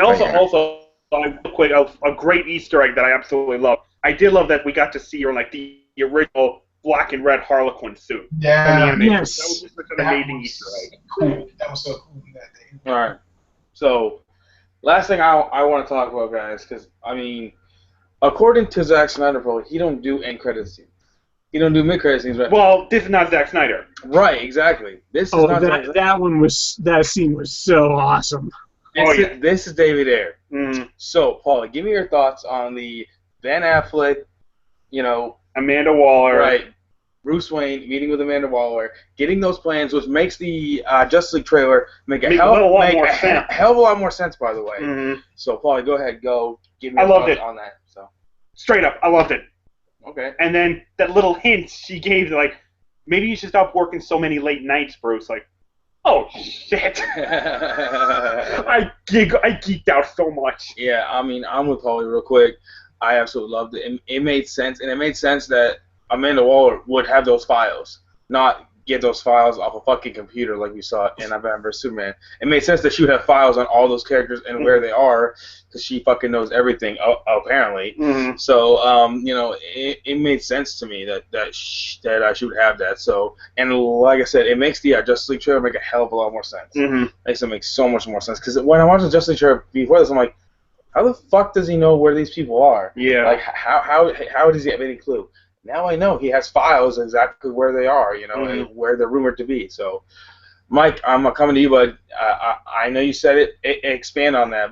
also, real quick, a great Easter egg that I absolutely love. I did love that we got to see her in the original black and red Harlequin suit. Yeah. Yes. That was just such an amazing Easter egg. Cool. That was so cool that day. All right. So, last thing I want to talk about, guys, because according to Zack Snyder, he don't do end credit scenes. He don't do mid-credit scenes, right? Well, this is not Zack Snyder. Right, exactly. This is Oh, not that scene was so awesome. This is David Ayer. Mm. So, Paul, give me your thoughts on the Ben Affleck, Amanda Waller. right, Bruce Wayne meeting with Amanda Waller, getting those plans, which makes the Justice League trailer make a hell of a lot more sense, by the way. Mm-hmm. So, Paul, go ahead, give me your thoughts on that. So, straight up, I loved it. Okay. And then that little hint she gave, like, maybe you should stop working so many late nights, Bruce. Like, oh shit! I geeked out so much. Yeah, I mean, I'm with Paulie real quick. I absolutely loved it. It made sense, and it made sense that Amanda Waller would have those files, not get those files off a fucking computer like we saw in Batman vs Superman. It made sense that she would have files on all those characters and where they are, because she fucking knows everything apparently. Mm-hmm. So it made sense to me that she would have that. So, and like I said, it makes the Justice League trailer make a hell of a lot more sense. Mm-hmm. Makes it make so much more sense, because when I watched the Justice League trailer before this, I'm like, how the fuck does he know where these people are? Yeah. Like how does he have any clue? Now I know he has files exactly where they are, and where they're rumored to be. So, Mike, I'm coming to you, but I know you said it. Expand on that.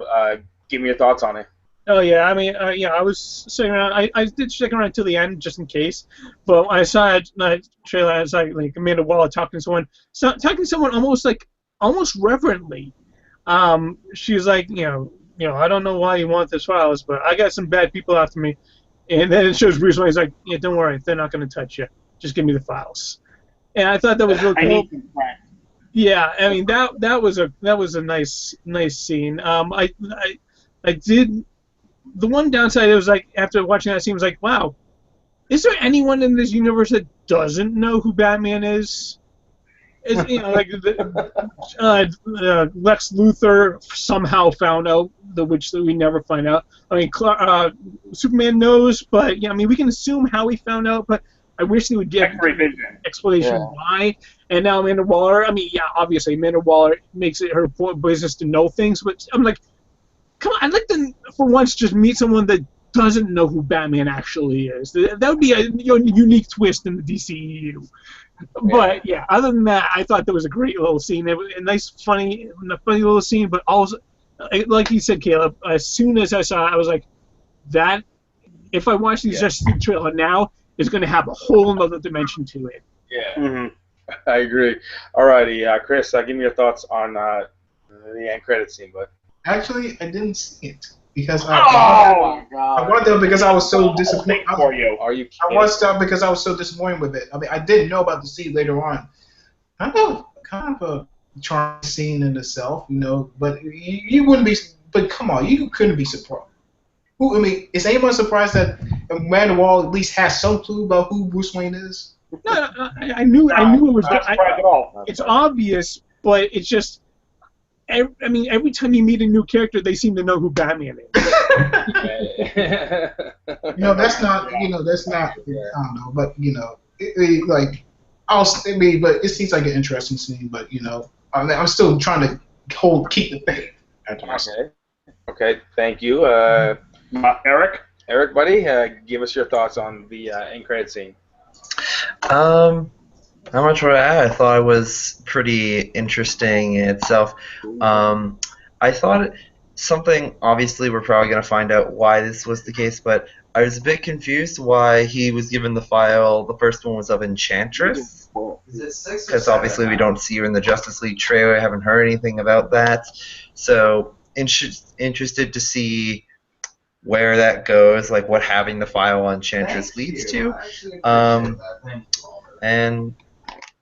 Give me your thoughts on it. Oh yeah, I mean, I was sitting around. I did stick around until the end just in case. But when I saw that trailer, I was like Amanda Waller talking to someone almost reverently. She's like, I don't know why you want this files, but I got some bad people after me. And then it shows Bruce Wayne. He's like, yeah, don't worry, they're not going to touch you. Just give me the files. And I thought that was real cool. I need some friends. Yeah, I mean that was a nice scene. I did. The one downside was like after watching that scene was like, wow, is there anyone in this universe that doesn't know who Batman is? Is Lex Luthor somehow found out, which we never find out. I mean, Superman knows, but I mean, we can assume how he found out, but I wish they would give explanation why. And now Amanda Waller, I mean, yeah, obviously Amanda Waller makes it her business to know things, but I'm like, come on, I'd like to, for once, just meet someone that doesn't know who Batman actually is. That would be a unique twist in the DCEU. But yeah, other than that, I thought that was a great little scene. It was a nice, funny little scene. But also, like you said, Caleb, as soon as I saw it, I was like, that. If I watch the Justice League trailer now, it's going to have a whole other dimension to it. Yeah, Mm-hmm. I agree. Alrighty, Chris, give me your thoughts on the end credit scene, bud. Actually, I didn't see it because I watched it because I was so disappointed. For you. Are you I watched it because I was so disappointed with it. I mean, I didn't know about the scene later on. Kind of a charming scene in itself, But you wouldn't be. But come on, you couldn't be surprised. Is anyone surprised that Amanda Waller at least has some clue about who Bruce Wayne is? No, I knew it was. Not surprised at all. It's obvious, but it's just. I mean, every time you meet a new character, they seem to know who Batman is. That's not. That's not. I don't know, but but it seems like an interesting scene. But I'm still trying to keep the faith. Okay. Thank you, Eric. Eric, buddy, give us your thoughts on the end credit scene. Not much more to add. I thought it was pretty interesting in itself. I thought something, obviously we're probably going to find out why this was the case, but I was a bit confused why he was given the file. The first one was of Enchantress. Because obviously we don't see her in the Justice League trailer. I haven't heard anything about that. So interested to see where that goes, like what having the file on Enchantress leads to. And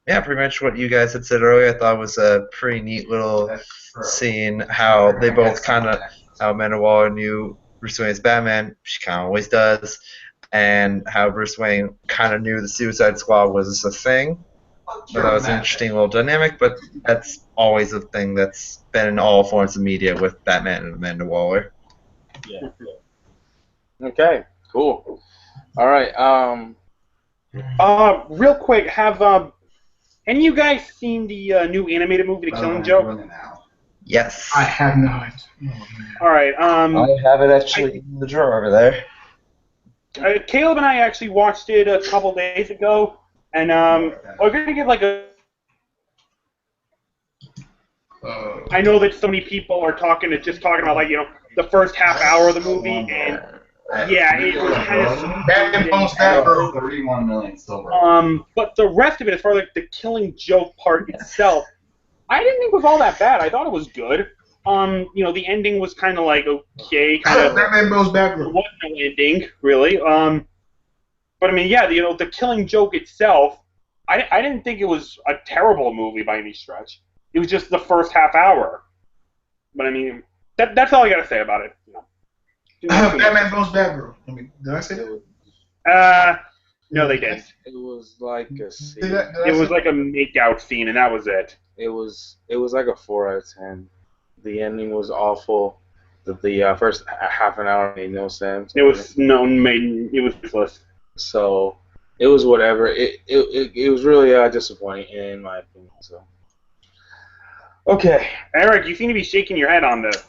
yeah, pretty much what you guys had said earlier. I thought was a pretty neat little scene. How they both how Amanda Waller knew Bruce Wayne as Batman. She kind of always does, and how Bruce Wayne kind of knew the Suicide Squad was a thing. So that was an interesting little dynamic. But that's always a thing that's been in all forms of media with Batman and Amanda Waller. Yeah. Okay. Cool. All right. Real quick, have any of you guys seen the new animated movie, The Killing Joke? Yes. I have not. All right. I have it actually in the drawer over there. Caleb and I actually watched it a couple days ago, and we're gonna give like a. I know that so many people are talking about like the first half hour of the movie, and yeah, it was kind of. Batman post that, bro. 31 million silver. But the rest of it, as far as like the Killing Joke part itself, I didn't think was all that bad. I thought it was good. The ending was kind of like okay, kind of. Batman goes back. There was no ending, really. But I mean, yeah, the Killing Joke itself, I didn't think it was a terrible movie by any stretch. It was just the first half hour. But I mean, that's all I gotta say about it. Batman goes Batgirl. I mean, did I say that? No, they didn't. It was like a scene. It was like a make-out scene, and that was it. It was like a 4 out of 10. The ending was awful. The first half an hour made no sense. It was useless. So it was whatever. It was really disappointing in my opinion. So. Okay, Eric, you seem to be shaking your head on this.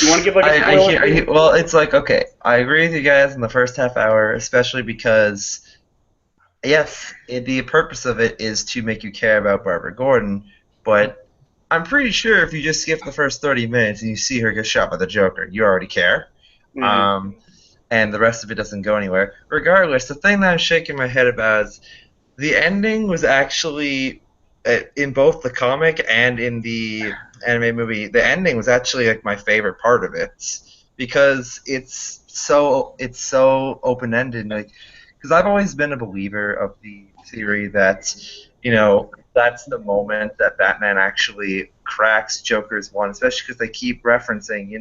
You want to give like a spoiler? Well, it's like, okay, I agree with you guys in the first half hour, especially because, yes, the purpose of it is to make you care about Barbara Gordon, but I'm pretty sure if you just skip the first 30 minutes and you see her get shot by the Joker, you already care. Mm-hmm. And the rest of it doesn't go anywhere. Regardless, the thing that I'm shaking my head about is the ending was actually, in both the comic and in the anime movie, the ending was actually like my favorite part of it because it's so open-ended. Like, because I've always been a believer of the theory that, that's the moment that Batman actually cracks Joker's one, especially because they keep referencing,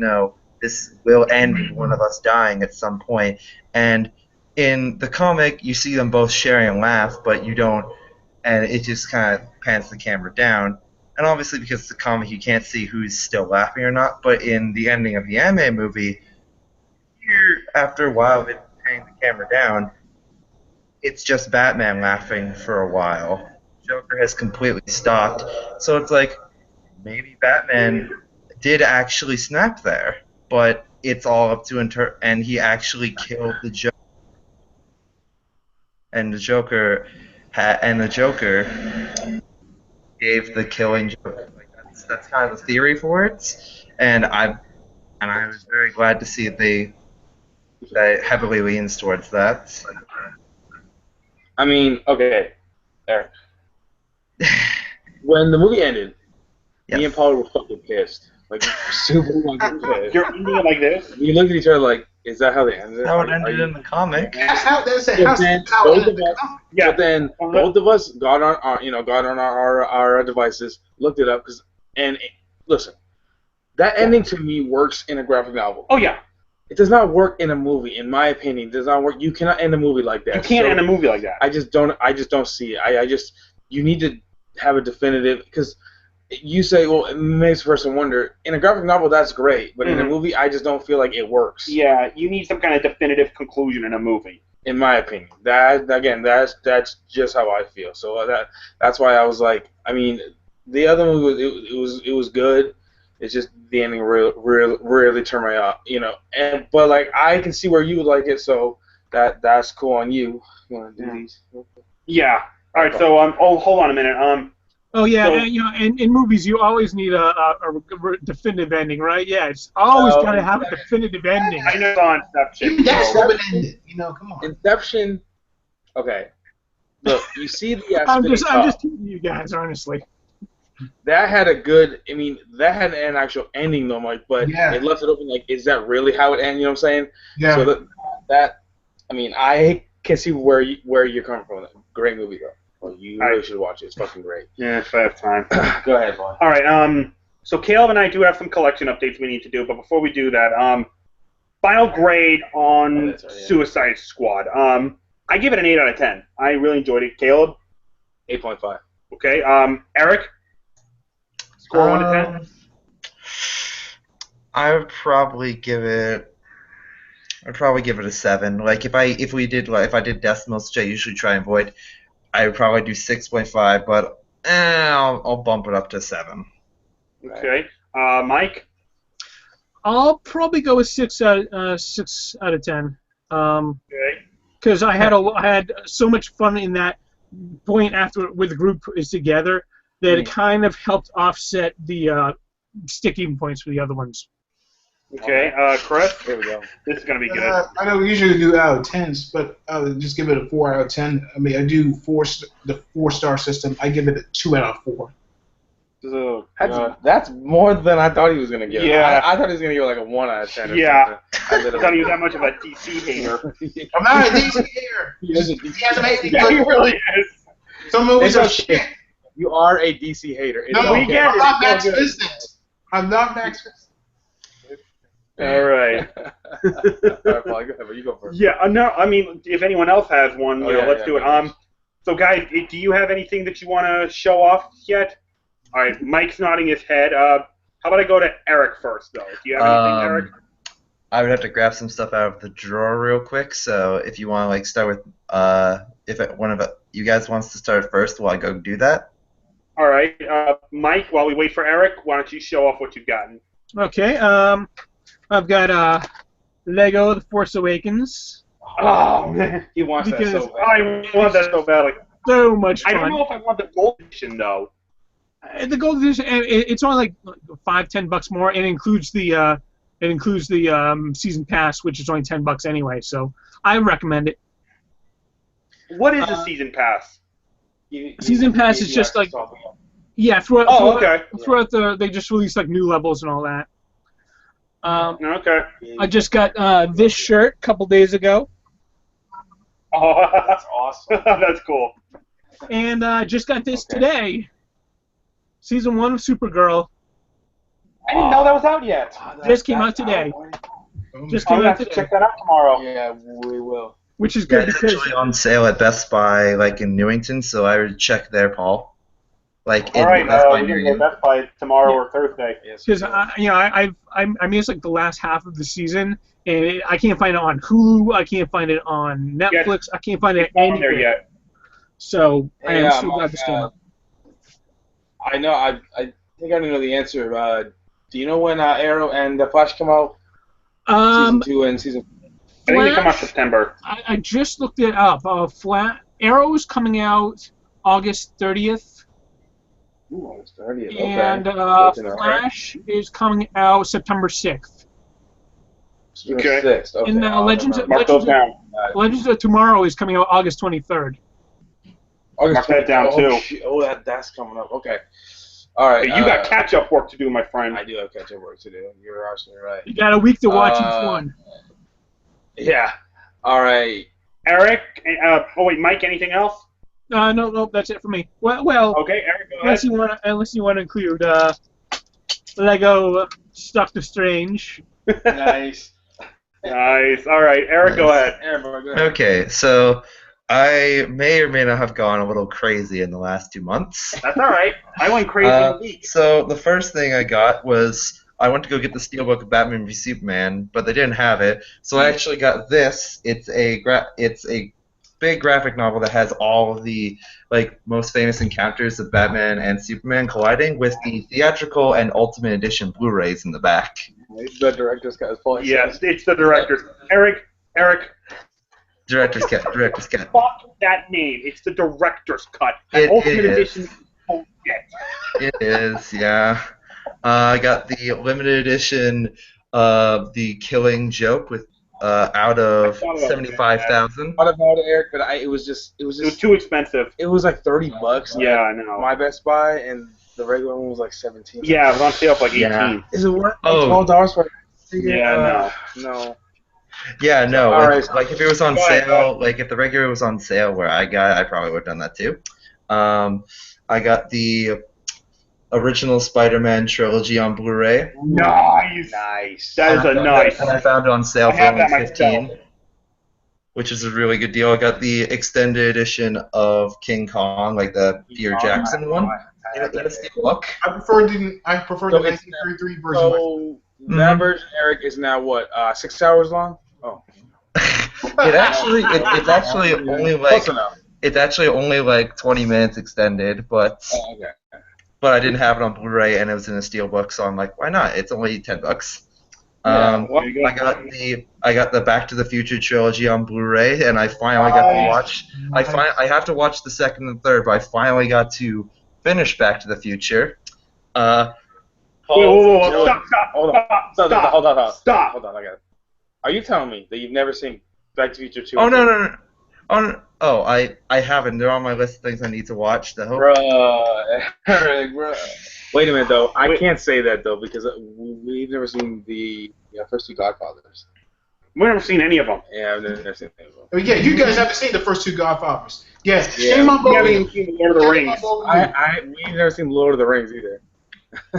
this will end with one of us dying at some point. And in the comic, you see them both sharing a laugh, but you don't, and it just kind of pans the camera down. And obviously, because it's a comic, you can't see who's still laughing or not. But in the ending of the anime movie, after a while of it panning the camera down, it's just Batman laughing for a while. Joker has completely stopped. So it's like, maybe Batman did actually snap there, but it's all up to and he actually killed the Joker. And the Joker gave the Killing Joke. Like that's kind of the theory for it, and I was very glad to see that heavily leans towards that. I mean, okay, Eric. When the movie ended, Yes. me and Paul were fucking pissed. Like, super fucking pissed. You're ending it like this? We looked at each other like, is that how they ended it? How it ended in the comic. That's how But then both of us got on our devices, looked it up, listen, that ending to me works in a graphic novel. Oh yeah. It does not work in a movie, in my opinion. It does not work. You cannot end a movie like that. You can't end a movie like that. I just don't see it. You need to have a definitive, because you say, well, it makes a person wonder. In a graphic novel, that's great, but in a movie, I just don't feel like it works. Yeah, you need some kind of definitive conclusion in a movie. In my opinion, that's just how I feel. So that's why I was like, I mean, the other movie it was good. It's just the ending really turned me off, but like I can see where you would like it, so that's cool on you. You want to do these? Yeah. All right. So hold on a minute. Oh yeah, So- and in movies you always need a definitive ending, right? Yeah, it's always got to have a definitive ending. I know it's on Inception. That's so- open-ended. Come on. Inception. Okay. Look, you see the. I'm just teasing you guys, honestly. That had that had an actual ending though, Mike, but Yeah. it left it open. Like, is that really how it ends? You know what I'm saying? Yeah. So I can see where you're coming from. Great movie though. Well, you really should watch it. It's fucking great. Yeah, if I have time. Go ahead, boy. All right. So Caleb and I do have some collection updates we need to do, but before we do that, final grade on Oh, that's right, yeah. Suicide Squad. I give it an 8 out of 10. I really enjoyed it. Caleb. 8.5. Okay. Eric. Score 1 to 10. I would probably give it a 7. Like if I did decimals, which I usually try and avoid, I would probably do 6.5, but I'll bump it up to 7. Okay. Mike. I'll probably go with 6 out of 10. Okay. because I had so much fun in that point after with the group is together that it kind of helped offset the sticking points for the other ones. Okay, Chris. Here we go. This is gonna be good. I know we usually do out of 10s, but I would just give it a 4 out of 10. I mean, I do the 4-star system. I give it a 2 out of 4. That's more than I thought he was gonna give. Yeah. I thought he was gonna give like a 1 out of 10. Or Yeah. something. I thought he was that much of a DC hater. I'm not a DC hater. He is a He hasn't made any Yeah, he good. really is. Some movies It's are okay. shit. You are a DC hater. It's No, we okay. get I'm it. not It's Max all good. Vincent. I'm not Max Vincent. All right. All right, Paul, you go ahead. You go first. Yeah. No. I mean, if anyone else has one, Oh, you know, yeah, let's yeah, do it. yeah. So guys, do you have anything that you want to show off yet? All right. Mike's nodding his head. How about I go to Eric first, though? Do you have anything, Eric? I would have to grab some stuff out of the drawer real quick. So if you want to like start with, one of you guys wants to start first, while I go do that. All right. Mike, while we wait for Eric, why don't you show off what you've gotten? Okay. I've got Lego The Force Awakens. Oh man, He wants that Because so bad. I want that so badly. So much I fun. don't know if I want the gold edition though. The gold edition, it's only like $5-10 more, and it includes the season pass, which is only $10 anyway. So I recommend it. What is a season pass? Season pass is just like throughout okay. they just released like new levels and all that. Okay. I just got this shirt a couple days ago, Oh, That's awesome. that's cool. and I just got this Okay. today. Season 1 of Supergirl I didn't know that was out yet. just came out today. Just I'm came gonna out have to today, check that out tomorrow. Yeah, we will. which is Yeah, good it's because actually on sale at Best Buy, like in Newington. So I would check there, Paul. Like All in right, Best Buy we're near gonna you. go Best Buy tomorrow Yeah. or Thursday. Yes. because I mean it's like the last half of the season, and I can't find it on Hulu. I can't find it on Netflix. I can't find it It's not on anywhere. there yet. So I Hey, am so Mike, glad this came out. I know. I think I know the answer. Do you know when Arrow and the Flash come out? Season 2 and season. I think they come out Flash, September. I just looked it up. Arrow is coming out August 30th, Ooh, almost 30th. Okay. and Good to know. Flash is coming out September 6th. Okay. 6th. Okay. And I'll Legends remember. Mark those down. Legends of Tomorrow is coming out August 23rd. August Mark that down, 20th. too. Shit. Oh, that's coming up. Okay. All right. Hey, you got catch-up work to do, my friend. I do have catch-up work to do. You're absolutely right. You got a week to watch each Uh, one. Yeah. All right. Eric, Mike, anything else? No, that's it for me. Well, Okay, Eric, go unless ahead. you want to include Lego Doctor Strange. Nice. Nice. All right, Eric, go Nice. ahead. Aaron, go ahead. Okay, so I may or may not have gone a little crazy in the last 2 months. That's all right. I went crazy in a week. So the first thing I got was I went to go get the steelbook of Batman v Superman, but they didn't have it. So I actually got this. It's a big graphic novel that has all of the most famous encounters of Batman and Superman colliding with the theatrical and Ultimate Edition Blu-rays in the back. The director's cut. Yes, it's the director's. Eric, Director's cut. fuck that name. It's the director's cut. It Ultimate is. Edition. Oh, shit. It is, yeah. I got the limited edition of The Killing Joke with out of I thought about 75,000. Thought about it, Eric, but it was It was too expensive. it was like $30. Yeah, I know. My Best Buy, and the regular one was like 17. Yeah, it was on sale for like 18. Yeah. Is it worth Oh. $12 for? Yeah, no. Yeah, no. All Like, right. like if it was on Go ahead, sale, like if the regular was on sale where I got it, I probably would have done that too. I got the original Spider-Man trilogy on Blu-ray. Nice. Nice. That is a nice. And I found it on sale I for have only that 15, myself. which is a really good deal. I got the extended edition of King Kong, like the Peter Jackson one. In a steelbook. I prefer the So it's- 1933 version. So that version, Eric, is now what? 6 hours long? Oh, It's actually only close enough. it's actually only like 20 minutes extended, but Oh, okay. I didn't have it on Blu-ray and it was in a steelbook, so I'm like, why not? It's only $10. well, There you go. I got the Back to the Future trilogy on Blu-ray, and I finally got to watch. I have to watch the second and third, but I finally got to finish Back to the Future. Whoa, you know stop, hold on. stop, Hold on. stop. Hold on, I got it. Are you telling me that you've never seen Back to the Future 2? Oh no. Oh, no. Oh, I haven't. They're on my list of things I need to watch. Bruh, Eric, bruh. Wait a minute, though. I can't say that, though, because we've never seen the first two Godfathers. We've never seen any of them. Yeah, I've never seen any of them. Oh, yeah, you guys haven't seen the first two Godfathers. Yeah, Yeah. shame on We both haven't of even you. seen the Lord of the Shame on Rings. both of you. We've never seen Lord of the Rings either.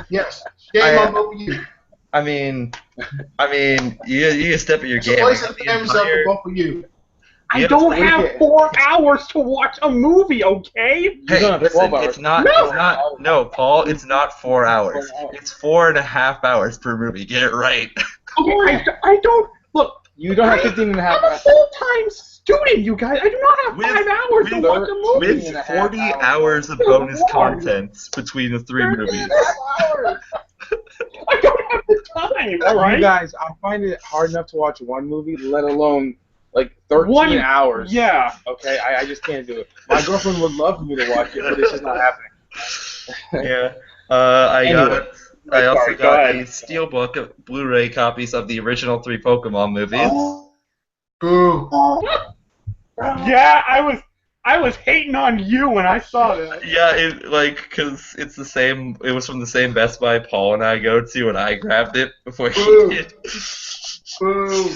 Yes, shame on both of you. I mean, you step at your So game. place the thumbs up for both of you. I Yeah, don't that's what have we get. 4 hours to watch a movie, okay? Hey, don't have listen, 12 hours. it's not, Paul, it's not 4 hours. 4 hours. It's 4.5 hours per movie. Get it right. Okay, I don't look. You don't have 15 and a half I'm a hours. full-time student, you guys. I do not have With- 5 hours to with- watch a movie. With and a half 40 hours. hours of bonus content between the 3 movies. I don't have the time. All right. You guys, I find it hard enough to watch one movie, let alone like 13 One- hours. Yeah. Okay, I just can't do it. My girlfriend would love me to watch it, but it's just not happening. Yeah. Anyway. I also Sorry, go got ahead. a steelbook of Blu-ray copies of the original 3 Pokemon movies. Boo. Yeah, I was hating on you when I saw that. Yeah, cause it's the same. It was from the same Best Buy Paul and I go to, and I grabbed it before he Boo. did. Boo.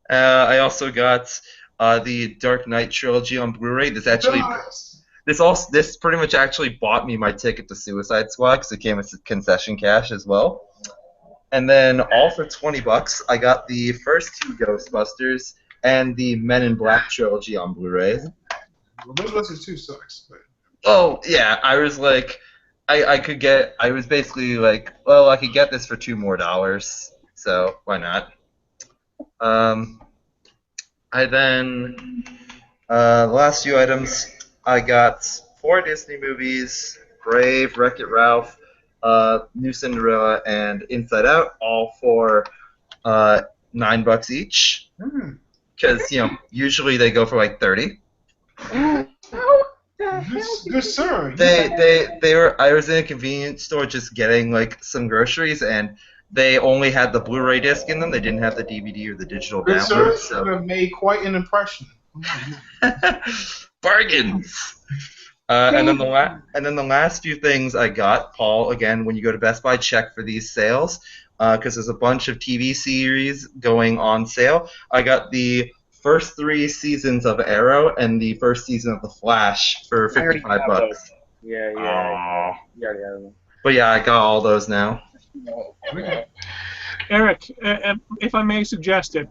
I also got the Dark Knight trilogy on Blu-ray. This pretty much actually bought me my ticket to Suicide Squad because it came with concession cash as well. And then all for $20, I got the first 2 Ghostbusters and the Men in Black trilogy on Blu-ray. Well, Ghostbusters 2 sucks. But... Oh yeah, I was like, I was basically like, well, I could get this for $2 more, so why not? I then the last few items I got 4 Disney movies: Brave, Wreck-It Ralph, New Cinderella, and Inside Out, all for $9 each. Because usually they go for like 30. Good sir. I was in a convenience store just getting like some groceries, and they only had the Blu-ray disc in them. They didn't have the DVD or the digital Good sir. download. So. You have made quite an impression. Bargains. And then the last few things I got, Paul. Again, when you go to Best Buy, check for these sales because there's a bunch of TV series going on sale. I got the first 3 seasons of Arrow and the first season of The Flash for $55. Yeah. Aw. You already have them. But yeah, I got all those now. Eric, if I may suggest it,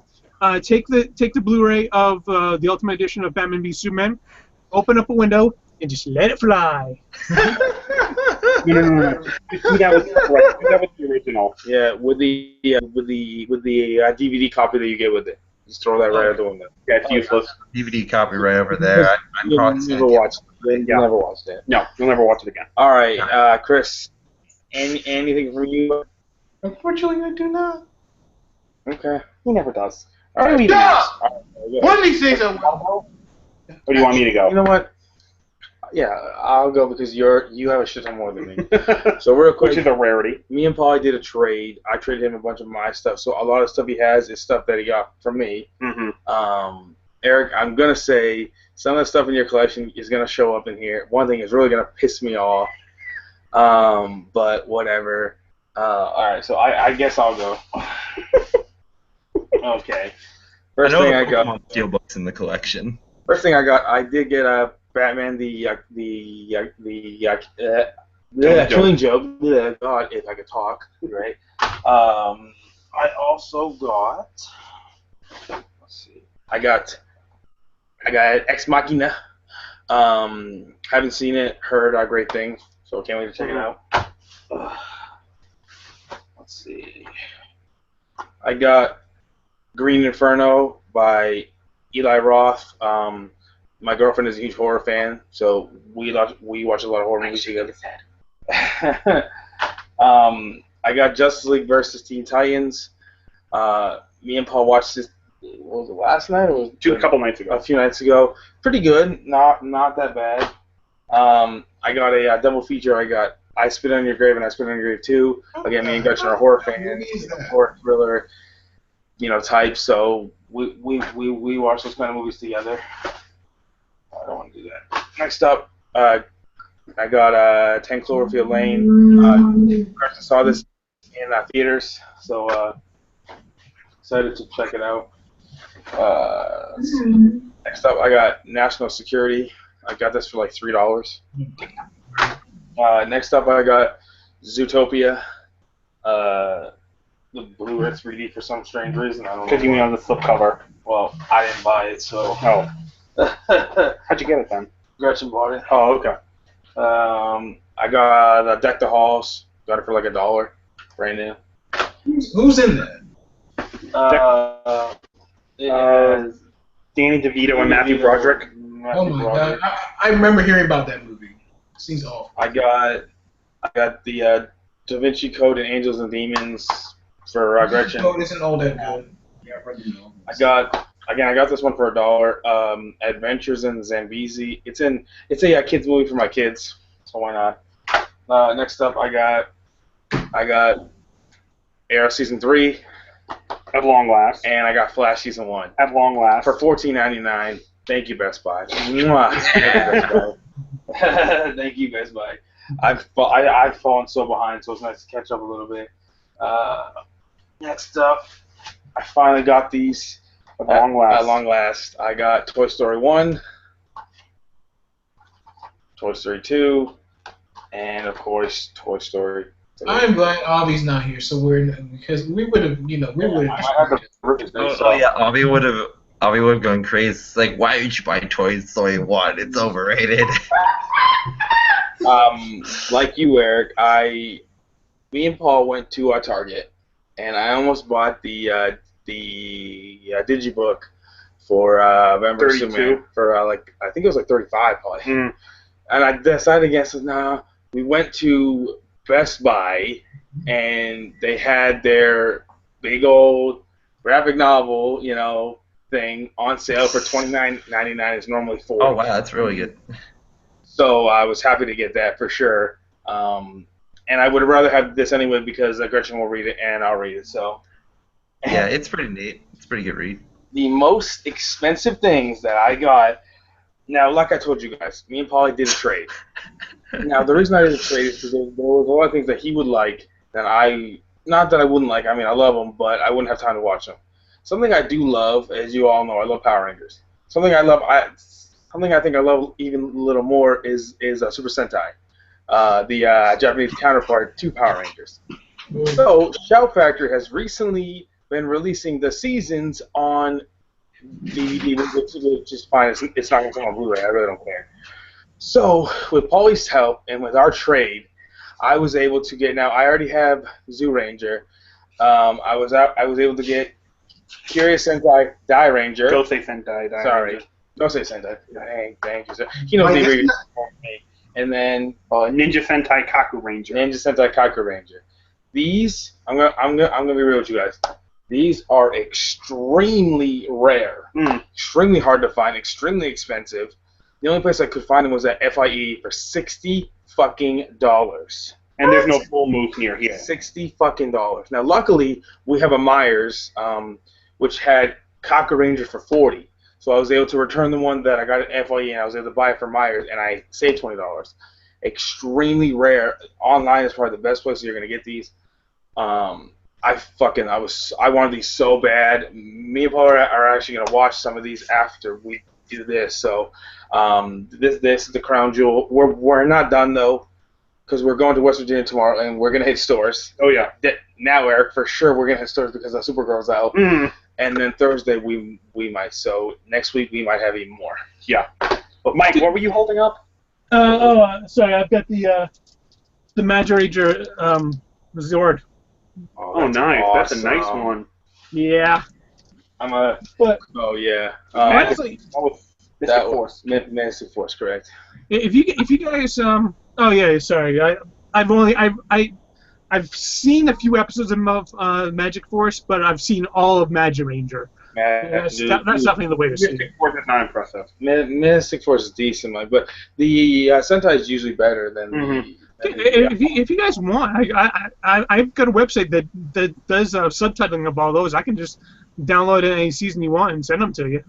take the Blu-ray of the Ultimate Edition of Batman v Superman, open up a window, and just let it fly. No. That was the original. Yeah, with the DVD copy that you get with it. Just throw that right out the window. Yeah, it's useless. DVD copy right over there. I'm You'll probably never watch it. Yeah. You'll never watch that. No, you'll never watch it again. All right, Chris. Anything from you? Unfortunately, I do not. Okay. He never does. All right. Yeah! All right, One of these things I Or do you want me to You go? know what? Yeah, I'll go because you have a shit ton more than me. So real quick, Which is a rarity. me and Paul did a trade. I traded him a bunch of my stuff. So a lot of stuff he has is stuff that he got from me. Mm-hmm. Eric, I'm gonna say some of the stuff in your collection is gonna show up in here. One thing is really gonna piss me off. But whatever. All right, so I guess I'll go. Okay. First thing I got. Steelbooks in the collection. First thing I got. I did get a Batman Killing Joke. Yeah, God, if I could talk, right? I also got. Let's see. I got Ex Machina. Haven't seen it. Heard great things, so can't wait to check it out. Let's see. I got Green Inferno by Eli Roth. My girlfriend is a huge horror fan, so we watch a lot of horror movies together. I I got Justice League versus Teen Titans. Me and Paul watched this. What was it, last night? Or was it A couple nights ago. a few nights ago. Pretty good. Not that bad. I got a double feature. I got I Spit on Your Grave and I Spit on Your Grave 2. Again, me and Gretchen are horror fans, horror thriller, type. So we watch those kind of movies together. I don't want to do that. Next up, I got 10 Cloverfield Lane. Gretchen saw this in theaters, so excited to check it out. Next up, I got National Security. I got this for like $3. Next up, I got Zootopia. The Blu-ray 3D for some strange reason. I don't know. Because you mean on the slipcover. Well, I didn't buy it, so. Oh. How'd you get it then? Gretchen bought it. Oh, okay. I got Deck the Halls. Got it for like $1. Brand new. Who's in that? It has Danny DeVito and Matthew Broderick. Oh my god, I remember hearing about that movie. Seems awful. I got the Da Vinci Code and Angels and Demons for Gretchen. Code isn't all that good. I got this one for $1. Adventures in Zambezi. It's a kids movie for my kids, so why not? Next up, I got Arrow season 3. At long last. And I got Flash season 1. At long last. For $14.99. Thank you, Best Buy. Mwah. Thank you, Best Buy. Thank you, Best Buy. I've fallen so behind, so it's nice to catch up a little bit. Next up, I finally got these. At long last. At long last. I got Toy Story 1, Toy Story 2, and of course Toy Story 3. I'm glad Avi's not here, because we would have, Oh yeah, Avi would have gone crazy. It's like, why would you buy Toy Story 1? It's overrated. Like you, Eric, me and Paul went to Target, and I almost bought the digibook for November 32 for I think it was like 35 probably. And I decided against it. Nah, we went to Best Buy, and they had their big old graphic novel, thing on sale for $29.99. It's normally $40. Oh wow, that's really good. So I was happy to get that for sure. And I would rather have this anyway because Gretchen will read it and I'll read it. So. Yeah, it's pretty neat. It's a pretty good read. The most expensive things that I got. Now, like I told you guys, me and Paulie did a trade. Now, the reason I did a trade is because there was a lot of things that he would like that not that I wouldn't like. I mean, I love them, but I wouldn't have time to watch them. Something I do love, as you all know, I love Power Rangers. Something I think I love even a little more is Super Sentai, the Japanese counterpart to Power Rangers. So, Shout Factory has recently been releasing the seasons on DVD, which is fine. It's not going to come on Blu-ray. I really don't care. So, with Paulie's help and with our trade, I was able to get. Now, I already have Zoo Ranger. I was able to get Curious Sentai Die Ranger. Gosei Sentai Die Sorry, Ranger. Gosei Sentai. Dang. He knows the reason for me. And then Ninja Sentai Kaku Ranger. Ninja Sentai Kaku Ranger. These, I'm gonna be real with you guys. These are extremely rare, extremely hard to find, extremely expensive. The only place I could find them was at FIE for $60 fucking. And there's no full move near here. $60 fucking. Now, luckily, we have a Myers, which had Kaku Ranger for $40. So I was able to return the one that I got at FIE, and I was able to buy it for Myers, and I saved $20. Extremely rare. Online is probably the best place you're gonna get these. I wanted these so bad. Me and Paul are actually gonna watch some of these after we do this. So this is the crown jewel. We're not done though, because we're going to West Virginia tomorrow and we're gonna hit stores. Oh yeah. Now, Eric, for sure we're gonna hit stores because Supergirl's out. And then Thursday we might. So next week we might have even more. Yeah. But Mike, what were you holding up? Sorry, I've got the Magirager Zord. Oh, nice. Awesome. That's a nice one. Yeah. Oh yeah. Honestly, Mystic Force. Mystic Force, correct. if you guys oh yeah, sorry, I've seen a few episodes of Magic Force, but I've seen all of Magic Ranger. That's definitely the way to see it. Mystic Force is not impressive. Mystic Force is decent, like, but the Sentai is usually better than If you guys want, I've got a website that does subtitling of all those. I can just download any season you want and send them to you.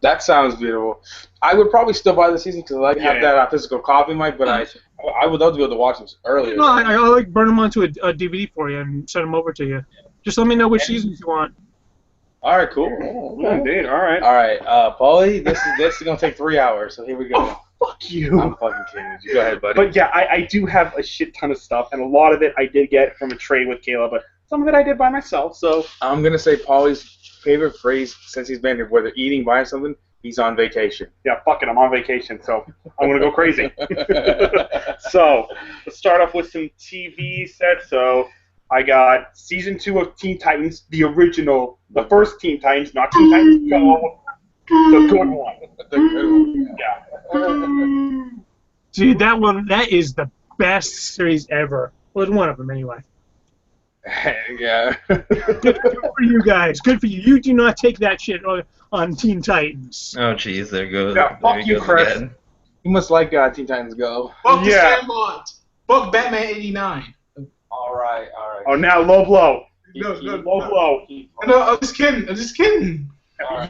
That sounds beautiful. I would probably still buy the season because I like have that physical copy, Mike. But I would love to be able to watch them earlier. No, I like burn them onto a DVD for you and send them over to you. Just let me know which seasons you want. All right, cool. Yeah, indeed. All right. All right, Paulie, this is gonna take 3 hours, so here we go. Oh, fuck you. I'm fucking kidding with you. Go ahead, buddy. But yeah, I do have a shit ton of stuff, and a lot of it I did get from a trade with Caleb, but some of it I did by myself. So I'm gonna say Paulie's favorite phrase since he's been here, whether eating, buying something, he's on vacation. Yeah, fuck it, I'm on vacation, so I'm gonna go crazy. So let's start off with some TV sets. So I got season 2 of Teen Titans, the original, the first Teen Titans, not Teen Titans Go, the good one. The good one. Yeah. Dude, that is the best series ever. Well, it's one of them anyway. Yeah. Good for you guys. Good for you. You do not take that shit on Teen Titans. Oh, jeez, there goes. Yeah, fuck you, Chris. Again. You must like Teen Titans Go. Fuck the Yeah. Sandlot. Fuck Batman 89. All right. Oh, now low blow. No, Low blow. No, I'm just kidding. You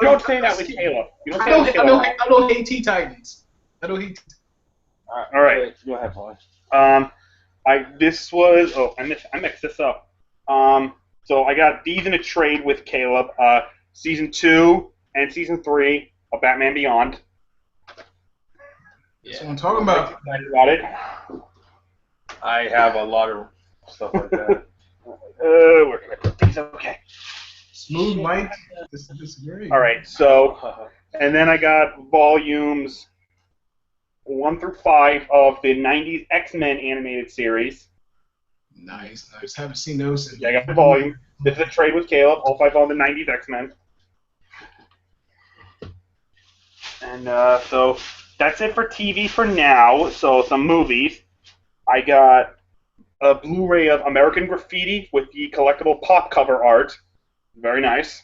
don't say that with Caleb. You don't say that with I Caleb. don't hate Teen Titans. I don't hate. All right. Go ahead, Paulie. I mixed this up. So I got these in a trade with Caleb. Season 2 and Season 3 of Batman Beyond. That's what I'm talking about. Excited about it. I have a lot of stuff like that. Where can I put these? Okay. Smooth Mike. This is great. All right. So, and then I got volumes 1 through 5 of the '90s X-Men animated series. Nice. Haven't seen those. Yeah, I got the volume. This is a trade with Caleb. All 5 of the '90s X-Men. And so that's it for TV for now. So some movies. I got a Blu-ray of American Graffiti with the collectible pop cover art. Very nice.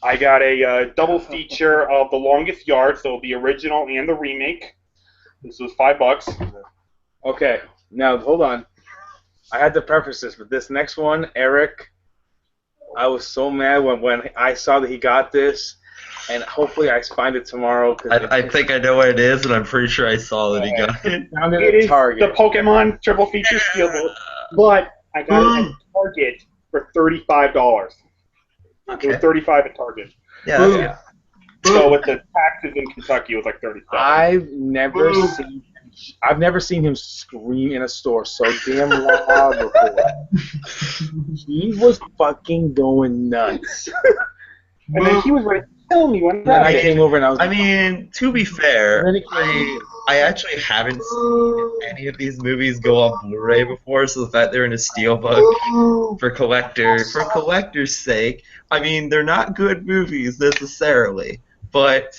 I got a double feature of The Longest Yard, so the original and the remake. This was $5. Okay, now hold on. I had to preface this, but this next one, Eric, I was so mad when I saw that he got this, and hopefully I find it tomorrow. I think I know what it is, and I'm pretty sure I saw that he got it. Found it It at is Target. the Pokemon triple feature steelbook, but I got it at Target for $35. It Okay. was $35 at Target. Yeah, that's good. So with the taxes in Kentucky, it was like $37. I've never seen him scream in a store so damn loud before. He was fucking going nuts. And then he was ready to kill me when And then I came over and I was I mean, to be fair, Really? I actually haven't seen any of these movies go on Blu-ray before, so the fact they're in a steelbook for collector's sake, I mean, they're not good movies necessarily, but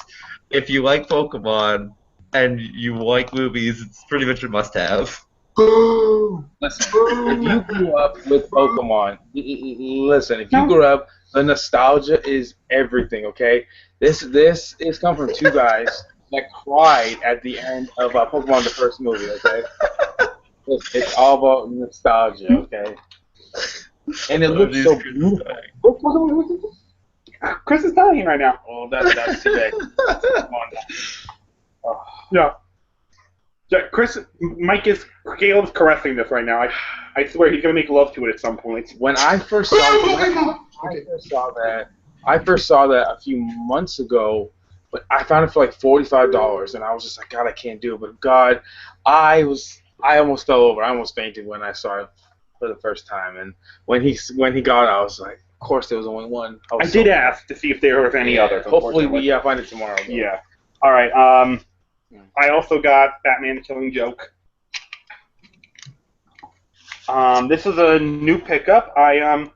if you like Pokemon and you like movies, it's pretty much a must-have. Listen, if you grew up with Pokemon, listen, if you grew up, the nostalgia is everything, okay? This is come from two guys that cried at the end of Pokemon the first movie, okay? It's all about nostalgia, okay? And it looks so beautiful. Chris is dying right now. Oh, that's today. Come on now. Yeah. Yeah, Caleb's caressing this right now. I swear he's gonna make love to it at some point. When I first saw that a few months ago, but I found it for like $45, and I was just like, God, I can't do it. But God, I almost fell over. I almost fainted when I saw it for the first time. And when he got it, I was like, of course there was only one. I did ask to see if there was any others. Hopefully we find it tomorrow. Though. Yeah. All right. I also got Batman: The Killing Joke. This is a new pickup. I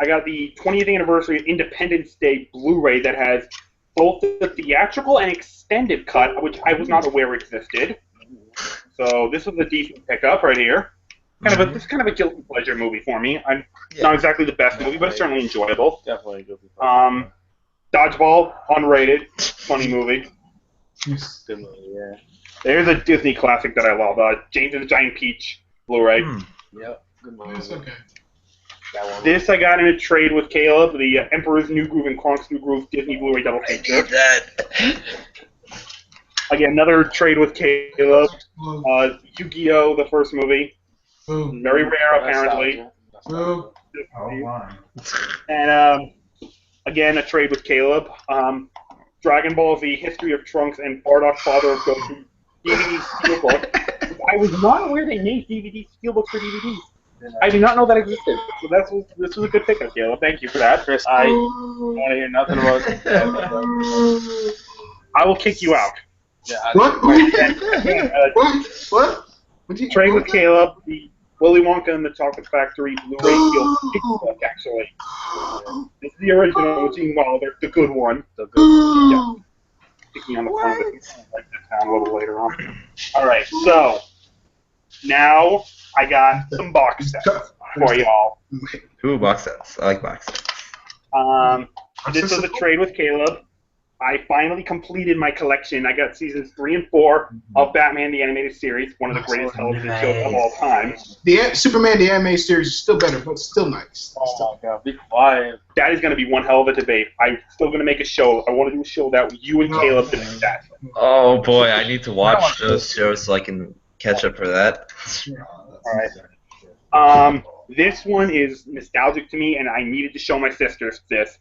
got the 20th anniversary of Independence Day Blu-ray that has both the theatrical and extended cut, which I was not aware existed. So this was a decent pickup right here. This is kind of a guilty pleasure movie for me. I'm Yeah. not exactly the best movie, but it's certainly enjoyable. Definitely a guilty pleasure. Dodgeball, unrated, funny movie. Good movie, yeah. There's a Disney classic that I love. James and the Giant Peach, Blu-ray. Yep. Good movie. It's okay. That one. This I got in a trade with Caleb, the Emperor's New Groove and Kronk's New Groove Disney Blu-ray double I feature. need that. Again, another trade with Caleb. Yu-Gi-Oh! The first movie. Boo. Very rare, apparently. Boo. Oh my. And again, a trade with Caleb. Dragon Ball Z, History of Trunks, and Bardock, Father of Goku DVD Steelbook. I was not aware they made DVD Steelbooks for DVDs. I did not know that existed. So this was a good pickup, Caleb. Thank you for that. Chris, I don't want to hear nothing about it. I will kick you out. Yeah, What? What? What? Trade with Caleb, the Willy Wonka and the Chocolate Factory Blu-ray Steelbook, actually. This is the original Gene Wilder, the good one. The good. Yeah. Kick me on the front of it. I'll write this down a little later on. Alright, so now I got some box sets for y'all. Ooh, box sets. I like box sets. This was a trade with Caleb. I finally completed my collection. I got seasons 3 and 4 of Batman the Animated Series, one of the greatest television shows of all time. The Superman the animated series is still better, but still nice. Oh my god, be quiet. That is going to be one hell of a debate. I'm still going to make a show. I want to do a show that you and Caleb debate that. Oh boy, I need to watch those shows so I can catch up for that. Alright. This one is nostalgic to me, and I needed to show my sisters this.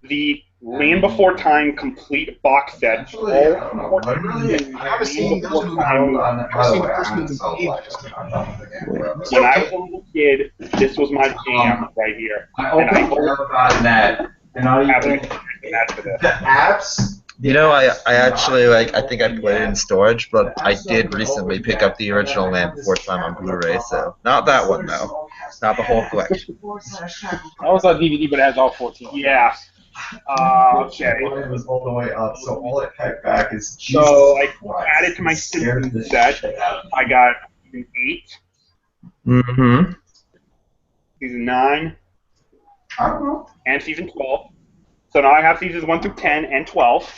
The Land Before Time complete box set. Actually, I don't know. I really, I haven't seen those movies. By the way, I've I'm seen the so first movie. like, I'm done with the game. When I was a little kid, this was my jam right here. I And I opened Air.net, and I have even an match for this. the apps. You know, I actually I think I put it in storage, but I did recently pick up the original Land Before Time on Blu-ray, so not that one though, not the whole collection. I was on DVD, but it has all 14. Yeah. Okay. It was all the way up, so all it kept back is Jesus So I Christ. added to my Scared Simpsons the set. shit out of me. I got season 8, Mm-hmm. season 9, I don't know. and season 12. So now I have seasons 1 through 10 and 12.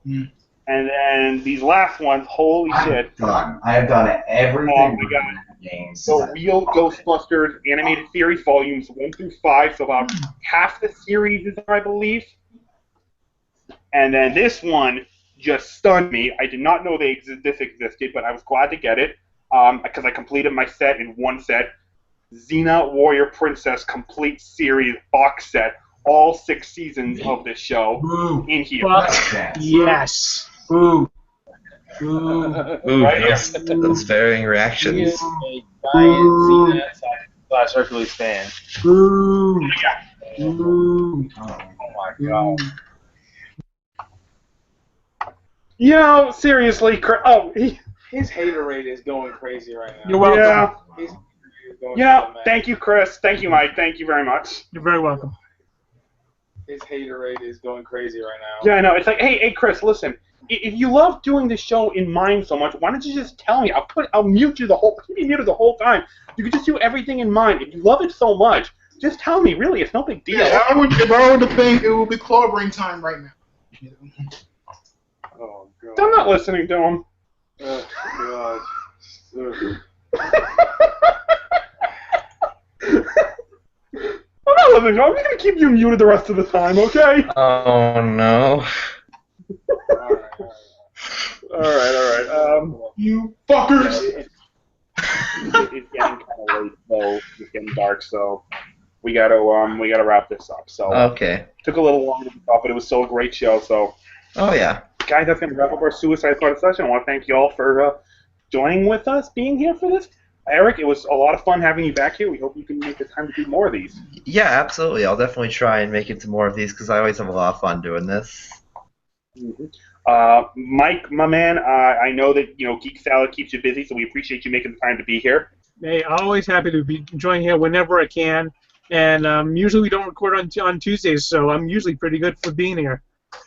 Mm. And then these last ones, holy shit. I have done everything. Oh my God. Games. So Real Ghostbusters animated series volumes 1 through 5, so about half the series is there, I believe. And then this one just stunned me. I did not know this existed, but I was glad to get it because I completed my set in one set. Xena Warrior Princess complete series box set, all 6 seasons of this show Boo. in here. Fuck yes. Boo. Boo. Ooh, Right those varying reactions. He is a giant Xena / Hercules fan. Boo. Yeah. Boo. Oh my god. You know, seriously, His hater rate is going crazy right now. You're welcome. yeah. His hater rate is going Yeah, so mad. thank you, Chris. Thank you, Mike. Thank you very much. You're very welcome. His hater rate is going crazy right now. Yeah, I know. It's like, hey, Chris, listen. If you love doing the show in mind so much, why don't you just tell me? I'll mute you keep you muted the whole time. You can just do everything in mind. If you love it so much, just tell me. Really, it's no big deal. Yeah, if I were to think, it would be clobbering time right now. You know? Oh god. I'm not listening to him. Oh god. Ugh. I'm not listening to him. I'm just gonna keep you muted the rest of the time, okay? Oh no. All right. You fuckers! It's getting kind of late, though. It's getting dark, so we gotta wrap this up. So Okay. took a little longer than we thought, but it was still a great show. So Oh yeah. guys, that's gonna wrap up our Suicide Squad session. I want to thank you all for joining with us, being here for this. Eric, it was a lot of fun having you back here. We hope you can make the time to do more of these. Yeah, absolutely. I'll definitely try and make it to more of these because I always have a lot of fun doing this. Mike, my man, I know that Geek Salad keeps you busy, so we appreciate you making the time to be here. Hey, always happy to be joining here whenever I can. And usually we don't record on Tuesdays, so I'm usually pretty good for being here.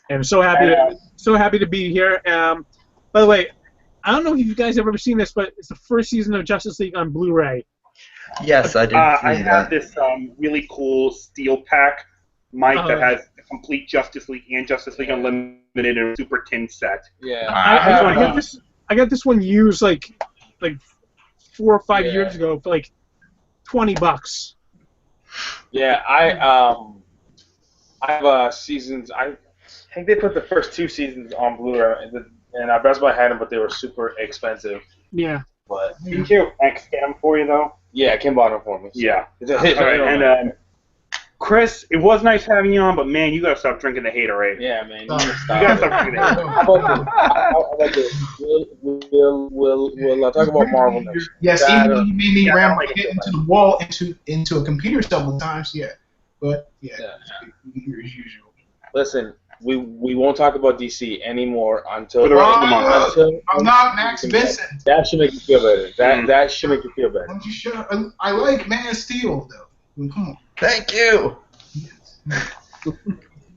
And I'm so happy to be here. By the way, I don't know if you guys have ever seen this, but it's the first season of Justice League on Blu-ray. Yes, I did I see have that. this really cool steel pack mic that Uh-huh. has the complete Justice League and Justice League Unlimited in a super tin set. Yeah, I, have. I, I got this. I got this one used like 4 or 5 Yeah. years ago for like $20. Yeah, I have seasons. I think they put the first 2 seasons on Blu-ray, and Best Buy had them, but they were super expensive. Yeah. But Didn't you X get them for you though? yeah, Kim bought them for me. So. Yeah. It's a hit. All right, and Chris, it was nice having you on, but man, you gotta stop drinking the haterade. Yeah, man. You Oh. gotta You stop. gotta stop drinking the haterade. How about this? We'll talk about Marvel next. Yes, That even though or- you made me Yeah, ram I'll my make head it into the wall, into a computer several times. Yeah, but yeah, Yeah. as usual. Listen, we won't talk about DC anymore until For the rest of the month. until I'm not Max Vincent. That should make you feel better. That should make you feel better. I'm just sure. I like Man of Steel though. I mean, come on. Thank you. I mean,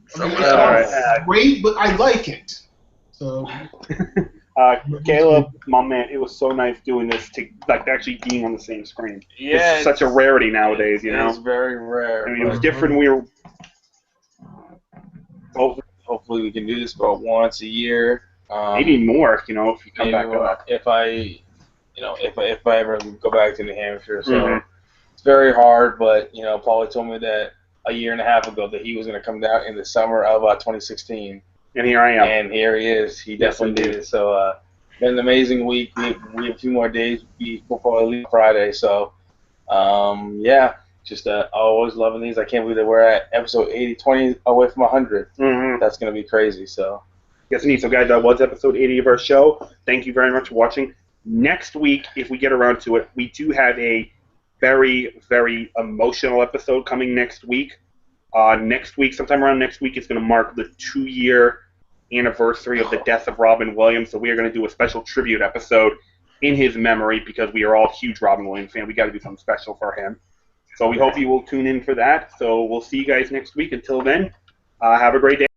Someone it's else. not great, but I like it. So Caleb, my man, it was so nice doing this, actually being on the same screen. Yeah, It's such a rarity nowadays, you know? It's very rare. I mean, it was but different when we were... hopefully we can do this about once a year. Maybe more, you know, if you come maybe back up. if I ever go back to New Hampshire. So Mhm. it's very hard, but Paulie told me that a year and a half ago that he was going to come down in the summer of 2016, And here I am. and here he is. He Yes, definitely indeed. did it. So been an amazing week. We have a few more days before I leave Friday. So yeah, just always loving these. I can't believe that we're at episode 80, 20 away from 100. Mm-hmm. That's going to be crazy. So. Yes, indeed. So, guys, that was episode 80 of our show. Thank you very much for watching. Next week, if we get around to it, we do have a very, very emotional episode coming next week. Next week, sometime around next week, it's going to mark the 2-year anniversary of the death of Robin Williams. So we are going to do a special tribute episode in his memory because we are all huge Robin Williams fans. We got to do something special for him. So we hope you will tune in for that. So we'll see you guys next week. Until then, have a great day.